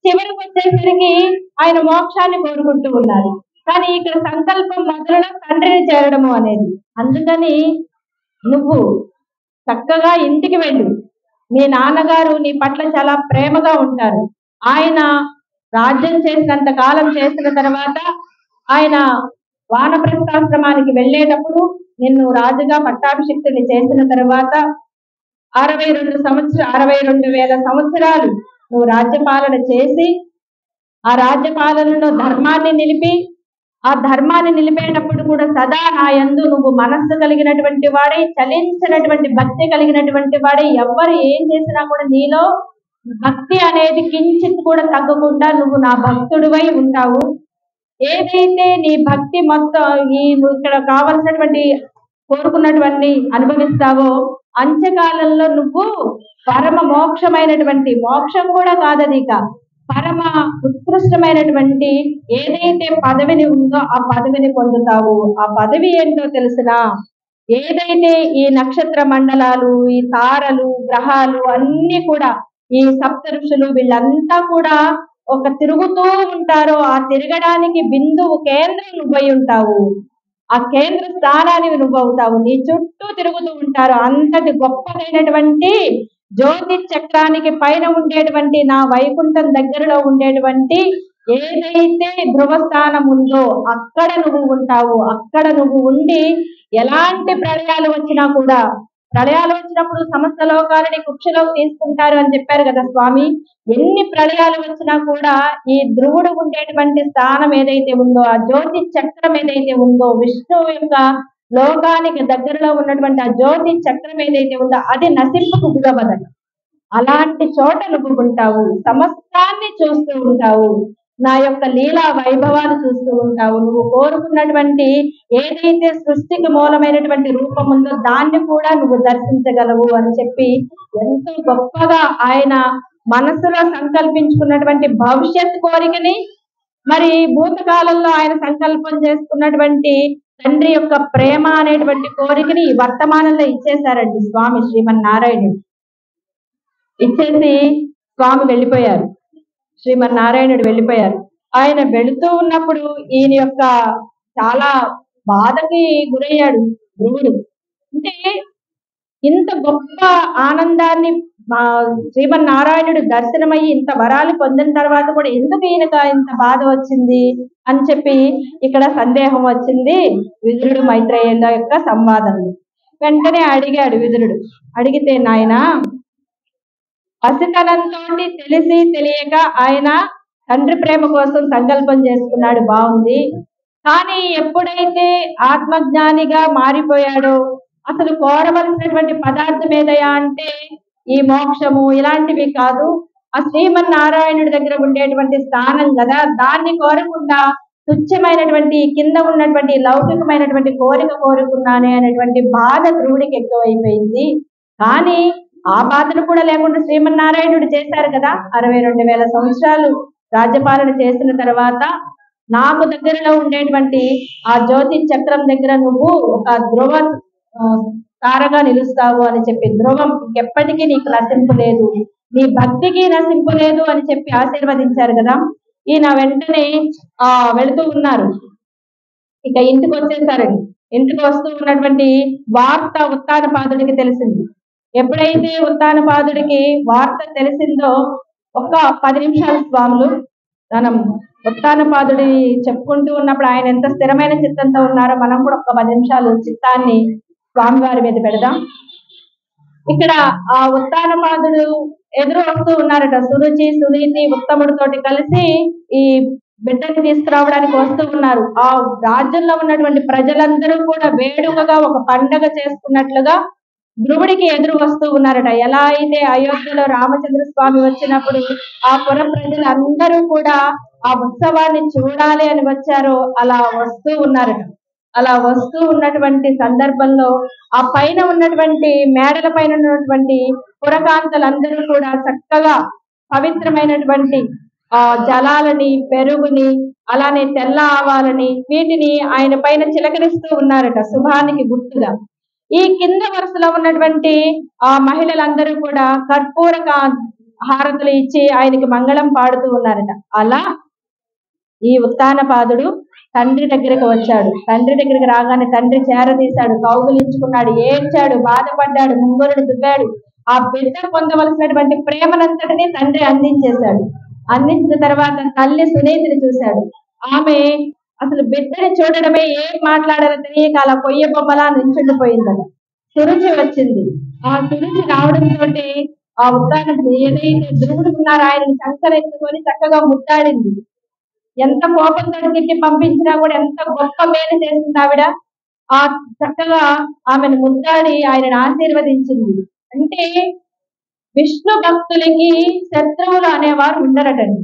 చివరికి వచ్చేసరికి ఆయన మోక్షాన్ని కోరుకుంటూ ఉన్నారు. కానీ ఇక్కడ సంకల్పం మొదలులో తండ్రిని చేరడము అనేది. అందుకని నువ్వు చక్కగా ఇంటికి వెళ్ళు. నీ నాన్నగారు నీ పట్ల చాలా ప్రేమగా ఉంటారు. ఆయన రాజ్యం చేసినంత కాలం చేసిన తర్వాత ఆయన వానప్రస్థాశ్రమానికి వెళ్ళేటప్పుడు నిన్ను రాజుగా పట్టాభిషిక్తుని చేసిన తర్వాత 62,000 సంవత్సరాలు నువ్వు రాజ్యపాలన చేసి, ఆ రాజ్యపాలనలో ధర్మాన్ని నిలిపి, ఆ ధర్మాన్ని నిలిపేటప్పుడు కూడా సదా నా యందు నువ్వు మనస్సు కలిగినటువంటి వాడై, చలించినటువంటి భక్తి కలిగినటువంటి వాడై, ఎవ్వరు ఏం చేసినా కూడా నీలో భక్తి అనేది కించిత్ కూడా తగ్గకుండా నువ్వు నా భక్తుడివై ఉంటావు. ఏదైతే నీ భక్తి మొత్తం ఇక్కడ కావలసినటువంటి కోరుకున్నటువంటి అనుభవిస్తావో, అంత్యకాలంలో నువ్వు పరమ మోక్షమైనటువంటి, మోక్షం కూడా కాదది, ఇక పరమ ఉత్కృష్టమైనటువంటి ఏదైతే పదవిని ఉందో ఆ పదవిని పొందుతావు. ఆ పదవి ఏంటో తెలిసినా, ఏదైతే ఈ నక్షత్ర మండలాలు, ఈ తారలు, గ్రహాలు అన్ని కూడా, ఈ సప్త ఋషులు వీళ్ళంతా కూడా ఒక తిరుగుతూ ఉంటారో, ఆ తిరగడానికి బిందువు కేంద్రం నువ్వై ఉంటావు. ఆ కేంద్ర స్థానాన్ని నువ్వు అవుతావు. నీ చుట్టూ తిరుగుతూ ఉంటారు. అంతటి గొప్పదైనటువంటి జ్యోతి చక్రానికి పైన ఉండేటువంటి నా వైకుంఠం దగ్గరలో ఉండేటువంటి ఏదైతే ధ్రువస్థానం ఉందో అక్కడ నువ్వు ఉంటావు. అక్కడ నువ్వు ఉండి ఎలాంటి ప్రళయాలు వచ్చినా కూడా, ప్రళయాలు వచ్చినప్పుడు సమస్త లోకాలని కుక్షలోకి తీసుకుంటారు అని చెప్పారు కదా స్వామి. ఎన్ని ప్రళయాలు వచ్చినా కూడా ఈ ధ్రువుడు ఉండేటువంటి స్థానం ఏదైతే ఉందో, ఆ జ్యోతి చక్రం ఏదైతే ఉందో, విష్ణువు యొక్క లోకానికి దగ్గరలో ఉన్నటువంటి ఆ జ్యోతి చక్రం ఏదైతే ఉందో అది నశింపకు గురవదట. అలాంటి చోట నువ్వు ఉంటావు. సమస్తాన్ని చూస్తూ ఉంటావు. నా యొక్క లీలా వైభవాలు చూస్తూ ఉంటావు. నువ్వు కోరుకున్నటువంటి ఏదైతే సృష్టికి మూలమైనటువంటి రూపం ఉందో దాన్ని కూడా నువ్వు దర్శించగలవు అని చెప్పి ఎంతో గొప్పగా ఆయన మనసులో సంకల్పించుకున్నటువంటి భవిష్యత్ కోరికని, మరి భూతకాలంలో ఆయన సంకల్పం చేసుకున్నటువంటి తండ్రి యొక్క ప్రేమ అనేటువంటి కోరికని వర్తమానంలో ఇచ్చేశారండి స్వామి శ్రీమన్నారాయణుడు. ఇచ్చేసి స్వామి వెళ్ళిపోయారు. శ్రీమన్నారాయణుడు వెళ్ళిపోయారు. ఆయన వెళుతూ ఉన్నప్పుడు ఈయన యొక్క చాలా బాధకి గురయ్యాడు ధ్రువుడు. అంటే ఇంత గొప్ప ఆనందాన్ని శ్రీమన్నారాయణుడు దర్శనమయ్యి ఇంత వరాలు పొందిన తర్వాత కూడా ఎందుకు ఈయనకు ఇంత బాధ వచ్చింది అని చెప్పి ఇక్కడ సందేహం వచ్చింది విదురుడు మైత్రేయుల యొక్క సంవాదంలో. వెంటనే అడిగాడు విదురుడు. అడిగితే, నాయన, పసితనంతో తెలిసి తెలియక ఆయన తండ్రి ప్రేమ కోసం సంకల్పం చేసుకున్నాడు, బాగుంది. కానీ ఎప్పుడైతే ఆత్మజ్ఞానిగా మారిపోయాడో అసలు కోరవలసినటువంటి పదార్థం ఏదయా అంటే ఈ మోక్షము ఇలాంటివి కాదు, ఆ శ్రీమన్నారాయణుడి దగ్గర ఉండేటువంటి స్థానం కదా, దాన్ని కోరకుండా తుచ్చమైనటువంటి కింద ఉన్నటువంటి లౌకికమైనటువంటి కోరిక కోరుకున్నానే అనేటువంటి బాధ ధ్రువుడికి ఎక్కువైపోయింది. కానీ ఆ బాధను కూడా లేకుండా శ్రీమన్నారాయణుడు చేశారు కదా. 62,000 సంవత్సరాలు రాజ్యపాలన చేసిన తర్వాత నాకు దగ్గరలో ఉండేటువంటి ఆ జ్యోతి చక్రం దగ్గర నువ్వు ఒక ధ్రువ తారగా నిలుస్తావు అని చెప్పి, ధ్రువం ఇంకెప్పటికీ నీకు నశింపు లేదు, నీ భక్తికి నశింపు లేదు అని చెప్పి ఆశీర్వదించారు కదా. ఈయన వెంటనే వెళుతూ ఉన్నారు. ఇక ఇంటికి వచ్చేసారండి. ఇంటికి వస్తూ ఉన్నటువంటి వార్త ఉత్తానపాదుడికి తెలిసింది. ఎప్పుడైతే ఉత్తానపాదుడికి వార్త తెలిసిందో ఒక 10 నిమిషాలు స్వాములు మనం ఉత్తానపాదుడి చెప్పుకుంటూ ఉన్నప్పుడు ఆయన ఎంత స్థిరమైన చిత్తంతో ఉన్నారో మనం కూడా ఒక 10 నిమిషాలు చిత్తాన్ని స్వామివారి మీద పెడదాం. ఇక్కడ ఆ ఉత్తానపాదుడు ఎదురు వస్తూ ఉన్నారట. సురుచి సునీతి ఉత్తముడితోటి కలిసి ఈ బిడ్డని తీసుకురావడానికి వస్తూ ఉన్నారు. ఆ రాజ్యంలో ఉన్నటువంటి ప్రజలందరూ కూడా వేడుకగా ఒక పండగ చేసుకున్నట్లుగా ధ్రువుడికి ఎదురు వస్తూ ఉన్నారట. ఎలా అయితే అయోధ్యలో రామచంద్ర స్వామి వచ్చినప్పుడు ఆ పుర ప్రజలందరూ కూడా ఆ ఉత్సవాన్ని చూడాలి అని వచ్చారో అలా వస్తూ ఉన్నారట. అలా వస్తూ ఉన్నటువంటి సందర్భంలో ఆ పైన ఉన్నటువంటి మేడల పైన ఉన్నటువంటి పురకాంతలందరూ కూడా చక్కగా పవిత్రమైనటువంటి జలాలని, పెరుగుని, అలానే తెల్ల ఆవాలని వీటిని ఆయన పైన చిలకరిస్తూ ఉన్నారట శుభానికి గుర్తుగా. ఈ కింద వరుసలో ఉన్నటువంటి ఆ మహిళలందరూ కూడా కర్పూర హారతులు ఇచ్చి ఆయనకి మంగళం పాడుతూ ఉన్నారట. అలా ఈ ఉత్తానపాదుడు తండ్రి దగ్గరికి వచ్చాడు. తండ్రి దగ్గరికి రాగానే తండ్రి చేరదీశాడు, కౌగులించుకున్నాడు, ఏడ్చాడు, బాధపడ్డాడు, ముంగురుడు దువ్వాడు. ఆ బిడ్డ పొందవలసినటువంటి ప్రేమనంతటినీ తండ్రి అందించేశాడు. అందించిన తర్వాత తల్లి సునీతిని చూశాడు. ఆమె అసలు బిడ్డని చూడడమే, ఏం మాట్లాడాలో తెలియక అలా కొయ్య బొమ్మలా నించుండిపోయిందట. సురుచి వచ్చింది. ఆ సురుచి రావడంతో ఆ ఉత్తానపుడు ఏదైతే ధ్రువుడు ఉన్నారో ఆయనని చంకరెత్తుకొని చక్కగా ముట్టాడింది. ఎంత కోపంతో తిట్టి పంపించినా కూడా ఎంత గొప్ప మేలు చేసింది ఆవిడ. ఆ చక్కగా ఆమెను ముద్దాడి ఆయనను ఆశీర్వదించింది. అంటే విష్ణు భక్తులకి శత్రువులు అనేవారు ఉండరటండి.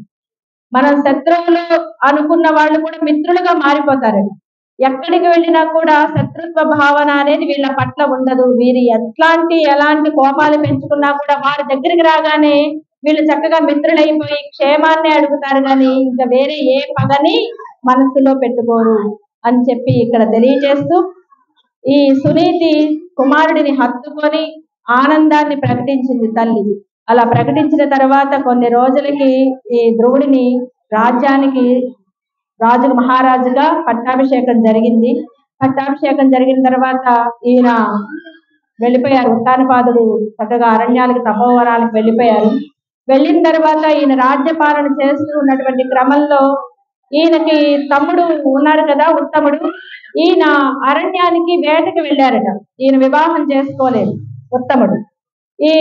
మనం శత్రువులు అనుకున్న వాళ్ళు కూడా మిత్రులుగా మారిపోతారండి. ఎక్కడికి వెళ్ళినా కూడా శత్రుత్వ భావన అనేది వీళ్ళ పట్ల ఉండదు. వీరు ఎలాంటి కోపాలు పెంచుకున్నా కూడా వారి దగ్గరికి రాగానే వీళ్ళు చక్కగా మిత్రులైపోయి క్షేమాన్ని అడుగుతారు, కానీ ఇంకా వేరే ఏ పగని మనసులో పెట్టుకోరు అని చెప్పి ఇక్కడ తెలియజేస్తూ ఈ సునీతి కుమారుడిని హత్తుకొని ఆనందాన్ని ప్రకటించింది తల్లి. అలా ప్రకటించిన తర్వాత కొన్ని రోజులకి ఈ ధ్రువుడిని రాజ్యానికి రాజు మహారాజుగా పట్టాభిషేకం జరిగింది. పట్టాభిషేకం జరిగిన తర్వాత ఈయన వెళ్ళిపోయారు. ఉత్తానపాదుడు చక్కగా అరణ్యాలకు తపోవనాలకు వెళ్ళిపోయారు. వెళ్ళిన తర్వాత ఈయన రాజ్యపాలన చేస్తూ ఉన్నటువంటి క్రమంలో ఈయనకి తమ్ముడు ఉన్నాడు కదా ఉత్తముడు, ఈయన అరణ్యానికి వేటకి వెళ్ళారట. ఈయన వివాహం చేసుకోలేదు ఉత్తముడు. ఈ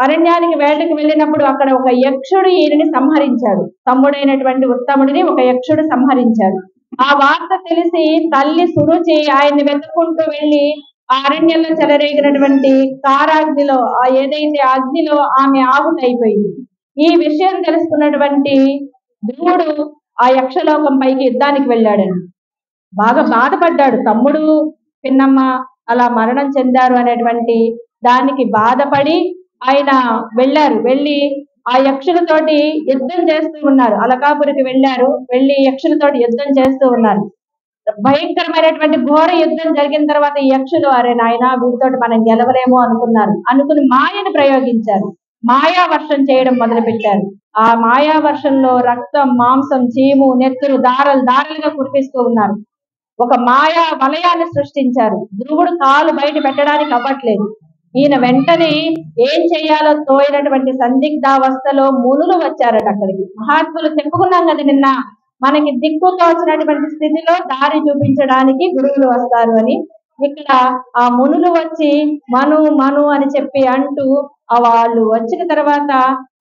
అరణ్యానికి వేటకి వెళ్ళినప్పుడు అక్కడ ఒక యక్షుడు ఈయనని సంహరించాడు. తమ్ముడైనటువంటి ఉత్తముడిని ఒక యక్షుడు సంహరించాడు. ఆ వార్త తెలిసి తల్లి సురుచి ఆయన్ని వెతుక్కుంటూ వెళ్ళి ఆ అరణ్యంలో చెలరేగినటువంటి కారాగ్నిలో ఏదైతే అగ్నిలో ఆమె ఆహుతైపోయింది. ఈ విషయం తెలుసుకున్నటువంటి ధ్రువుడు ఆ యక్షలోకం పైకి యుద్ధానికి వెళ్ళాడండి. బాగా బాధపడ్డాడు. తమ్ముడు పిన్నమ్మ అలా మరణం చెందారు అనేటువంటి దానికి బాధపడి ఆయన వెళ్ళారు. వెళ్ళి ఆ యక్షులతోటి యుద్ధం చేస్తూ ఉన్నారు. అలకాపురికి వెళ్ళారు. వెళ్ళి యక్షులతోటి యుద్ధం చేస్తూ ఉన్నారు. భయంకరమైనటువంటి ఘోర యుద్ధం జరిగిన తర్వాత ఈ యక్షులు అరే నాయన వీటితోటి మనం గెలవలేమో అనుకుని మాయను ప్రయోగించారు. మాయా వర్షం చేయడం మొదలు పెట్టారు. ఆ మాయా వర్షంలో రక్తం, మాంసం, చీము, నెత్తురు దారలుగా కురిపిస్తూ ఉన్నారు. ఒక మాయా వలయాన్ని సృష్టించారు. ధ్రువుడు కాలు బయట పెట్టడానికి అవ్వట్లేదు. ఈయన వెంటనే ఏం చేయాలో తోయినటువంటి సందిగ్ధావస్థలో మునులు వచ్చారట అక్కడికి. మహాత్ములు చెప్పుకున్నాం కదా నిన్న, మనకి దిక్కు తోచినటువంటి స్థితిలో దారి చూపించడానికి గురువులు వస్తారు అని. ఇక్కడ ఆ మునులు వచ్చి మను అని చెప్పి అంటూ వాళ్ళు వచ్చిన తర్వాత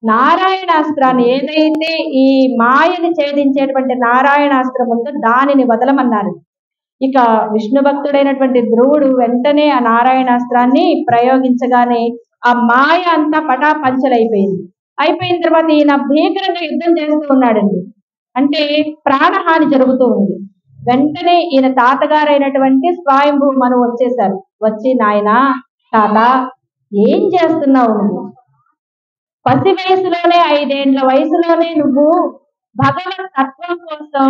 నారాయణాస్త్రాన్ని, ఏదైతే ఈ మాయని ఛేదించేటువంటి నారాయణాస్త్రం ఉందో దానిని వదలమన్నారు. ఇక విష్ణు భక్తుడైనటువంటి ధ్రువుడు వెంటనే ఆ నారాయణాస్త్రాన్ని ప్రయోగించగానే ఆ మాయ అంతా పటాపంచలైపోయింది. అయిపోయిన తర్వాత ఈయన భీకరంగా యుద్ధం చేస్తూ ఉన్నాడండి. అంటే ప్రాణహాని జరుగుతూ ఉంది. వెంటనే ఈయన తాతగారైనటువంటి స్వయంభూ మను వచ్చేశారు. వచ్చి నాయనా తాత ఏం చేస్తున్నావు నువ్వు? పసి వయసులోనే 5 ఏళ్ల వయసులోనే నువ్వు భగవత్ తత్వం కోసం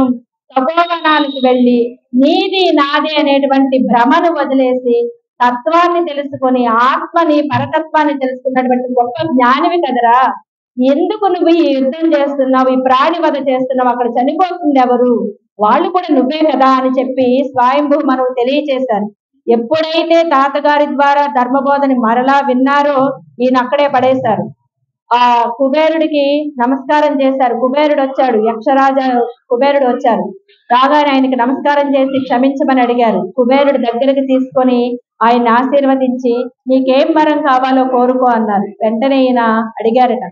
తపోవనానికి వెళ్ళి నీది నాది అనేటువంటి భ్రమను వదిలేసి తత్వాన్ని తెలుసుకొని ఆత్మని పరతత్వాన్ని తెలుసుకున్నటువంటి గొప్ప జ్ఞానివి కదరా. ఎందుకు నువ్వు ఈ యుద్ధం చేస్తున్నావు, ఈ ప్రాణి వధ చేస్తున్నావు, అక్కడ చనిపోతుంది ఎవరు, వాళ్ళు కూడా నువ్వే కదా అని చెప్పి స్వయంభూ మనకు తెలియచేశారు. ఎప్పుడైతే తాతగారి ద్వారా ధర్మబోధని మరలా విన్నారో ఈయన అక్కడే పడేశారు. ఆ కుబేరుడికి నమస్కారం చేశారు. కుబేరుడు వచ్చాడు, యక్షరాజ కుబేరుడు వచ్చారు. రాగానే ఆయనకి నమస్కారం చేసి క్షమించమని అడిగారు. కుబేరుడు దగ్గరికి తీసుకొని ఆయన ఆశీర్వదించి నీకేం వరం కావాలో కోరుకో అన్నారు. వెంటనే ఈయన అడిగారట,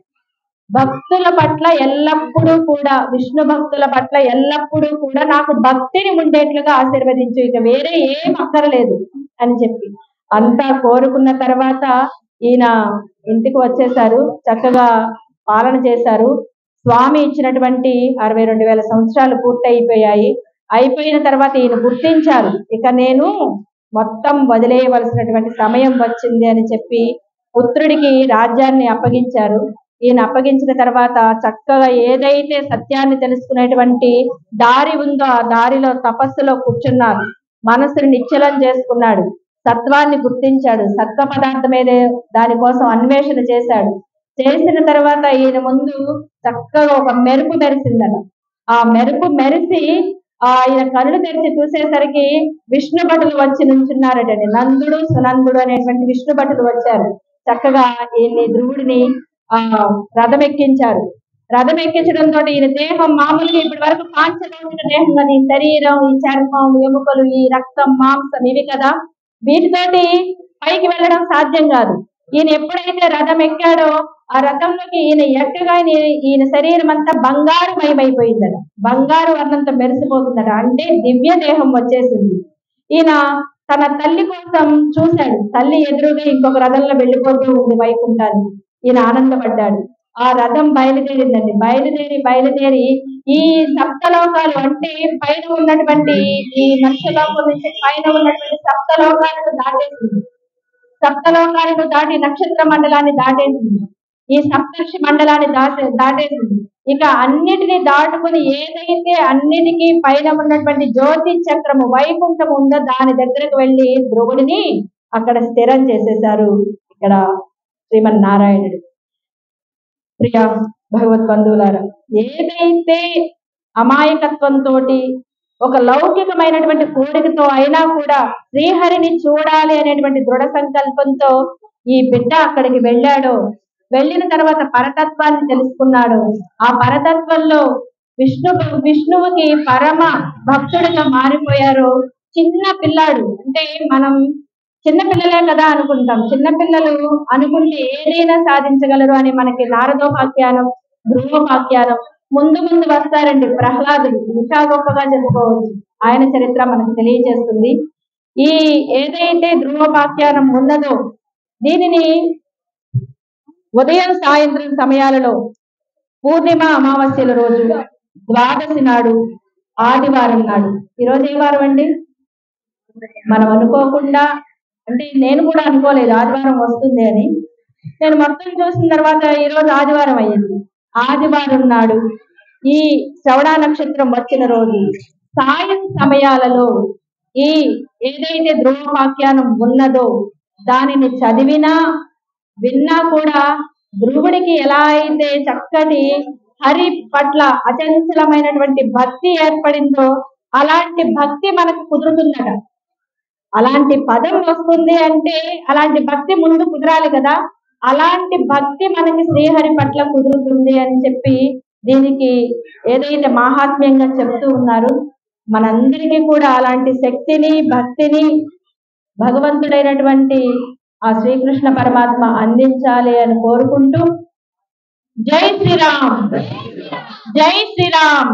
భక్తుల పట్ల ఎల్లప్పుడూ కూడా, విష్ణు భక్తుల పట్ల ఎల్లప్పుడూ కూడా నాకు భక్తిని ఉండేట్లుగా ఆశీర్వదించు, ఇక వేరే ఏం అక్కర్లేదు అని చెప్పి అంతా కోరుకున్న తర్వాత ఈయన ఇంటికి వచ్చేసారు. చక్కగా పాలన చేశారు. స్వామి ఇచ్చినటువంటి 62,000 సంవత్సరాలు పూర్తయిపోయాయి. అయిపోయిన తర్వాత ఈయన గుర్తించారు, ఇక నేను మొత్తం వదిలేయవలసినటువంటి సమయం వచ్చింది అని చెప్పి పుత్రుడికి రాజ్యాన్ని అప్పగించారు. ఈయన అప్పగించిన తర్వాత చక్కగా ఏదైతే సత్యాన్ని తెలుసుకునేటువంటి దారి ఉందో ఆ దారిలో తపస్సులో కూర్చున్నారు. మనసుని నిశ్చలం చేసుకున్నాడు. సత్వాన్ని గుర్తించాడు. సత్వ పదార్థం ఏదే దానికోసం అన్వేషణ చేశాడు. చేసిన తర్వాత ఈయన ముందు చక్కగా ఒక మెరుపు మెరిసిందట. ఆ మెరుపు మెరిసి ఆయన కళ్ళు తెరిచి చూసేసరికి విష్ణు భటులు వచ్చి నుంచున్నారటండి. నందుడు సునందుడు అనేటువంటి విష్ణు భటులు వచ్చారు. చక్కగా ఈయన్ని ధ్రువుడిని రథం ఎక్కించారు. రథం ఎక్కించడంతో ఈయన దేహం మామూలుగా ఇప్పటి వరకు పాంచభౌతిక దేహం కదా, ఈ శరీరం, ఈ చర్మం, ఎముకలు, ఈ రక్తం, మాంసం ఇవి కదా, వీటితోటి పైకి వెళ్ళడం సాధ్యం కాదు. ఈయన ఎప్పుడైతే రథం ఎక్కాడో ఆ రథంలోకి ఈయన ఎక్కగా ఈయన శరీరం అంతా బంగారు మయమైపోయిందట. బంగారు వర్ణంతో మెరిసిపోతుందట. అంటే దివ్య దేహం వచ్చేసింది. ఈయన తన తల్లి కోసం చూశాడు. తల్లి ఎదురుగా ఇంకొక రథంలో వెళ్ళిపోతూ ఉంది వైకుంఠానికి. ఈయన ఆనందపడ్డాడు. ఆ రథం బయలుదేరిందండి. బయలుదేరి ఈ సప్తలోకాలు అంటే పైన ఉన్నటువంటి ఈ నక్షలోకం నుంచి పైన ఉన్నటువంటి సప్తలోకాలను దాటేసింది. సప్తలోకాలను దాటి నక్షత్ర మండలాన్ని దాటేసింది. ఈ సప్తర్షి మండలాన్ని దాటేసింది. ఇక అన్నిటిని దాటుకుని ఏదైతే అన్నిటికీ పైన ఉన్నటువంటి జ్యోతి చక్రము వైకుంఠం ఉందో దాని దగ్గరకు వెళ్ళి ధ్రువుడిని అక్కడ స్థిరం చేసేశారు. ఇక్కడ శ్రీమన్నారాయణుడు. ప్రియ భగవద్ బంధువులారా, ఏదైతే అమాయకత్వంతో ఒక లౌకికమైనటువంటి కోరికతో అయినా కూడా శ్రీహరిని చూడాలి అనేటువంటి దృఢ సంకల్పంతో ఈ బిడ్డ అక్కడికి వెళ్ళాడో, వెళ్ళిన తర్వాత పరతత్వాన్ని తెలుసుకున్నాడు. ఆ పరతత్వంలో విష్ణువుకి పరమ భక్తుడిగా మారిపోయారు. చిన్న పిల్లాడు అంటే మనం చిన్నపిల్లలే కదా అనుకుంటాం. చిన్నపిల్లలు అనుకుంటే ఏదైనా సాధించగలరు అని మనకి నారదోపాఖ్యానం, ధ్రువోపాఖ్యానం ముందు వస్తారండి. ప్రహ్లాదుడు ఇంకా గొప్పగా చెప్పుకోవచ్చు. ఆయన చరిత్ర మనకు తెలియజేస్తుంది. ఈ ఏదైతే ధ్రువోపాఖ్యానం ఉన్నదో దీనిని ఉదయం సాయంత్రం సమయాలలో పూర్ణిమ అమావాస్యల రోజు, ద్వాదశి నాడు, ఆదివారం నాడు, ఈరోజు ఏ వారం అండి? మనం అనుకోకుండా, అంటే నేను కూడా అనుకోలేదు ఆదివారం వస్తుంది అని. నేను మొత్తం చూసిన తర్వాత ఈరోజు ఆదివారం అయ్యింది. ఆదివారం నాడు ఈ శ్రవణ నక్షత్రం వచ్చిన రోజు సాయం సమయాలలో ఈ ఏదైతే ధ్రువోపాఖ్యానం ఉన్నదో దానిని చదివినా విన్నా కూడా ధ్రువుడికి ఎలా అయితే చక్కటి హరి పట్ల అచంచలమైనటువంటి భక్తి ఏర్పడిందో అలాంటి భక్తి మనకు కుదురుతుందట. అలాంటి పదం వస్తుంది అంటే అలాంటి భక్తి ముందు కుదరాలి కదా. అలాంటి భక్తి మనకి శ్రీహరి పట్ల కుదురుతుంది అని చెప్పి దీనికి ఏదైతే మహాత్మ్యంగా చెప్తూ ఉన్నారు. మనందరికీ కూడా అలాంటి శక్తిని, భక్తిని భగవంతుడైనటువంటి ఆ శ్రీకృష్ణ పరమాత్మ అందించాలి అని కోరుకుంటూ, జై శ్రీరామ్, జై శ్రీరామ్.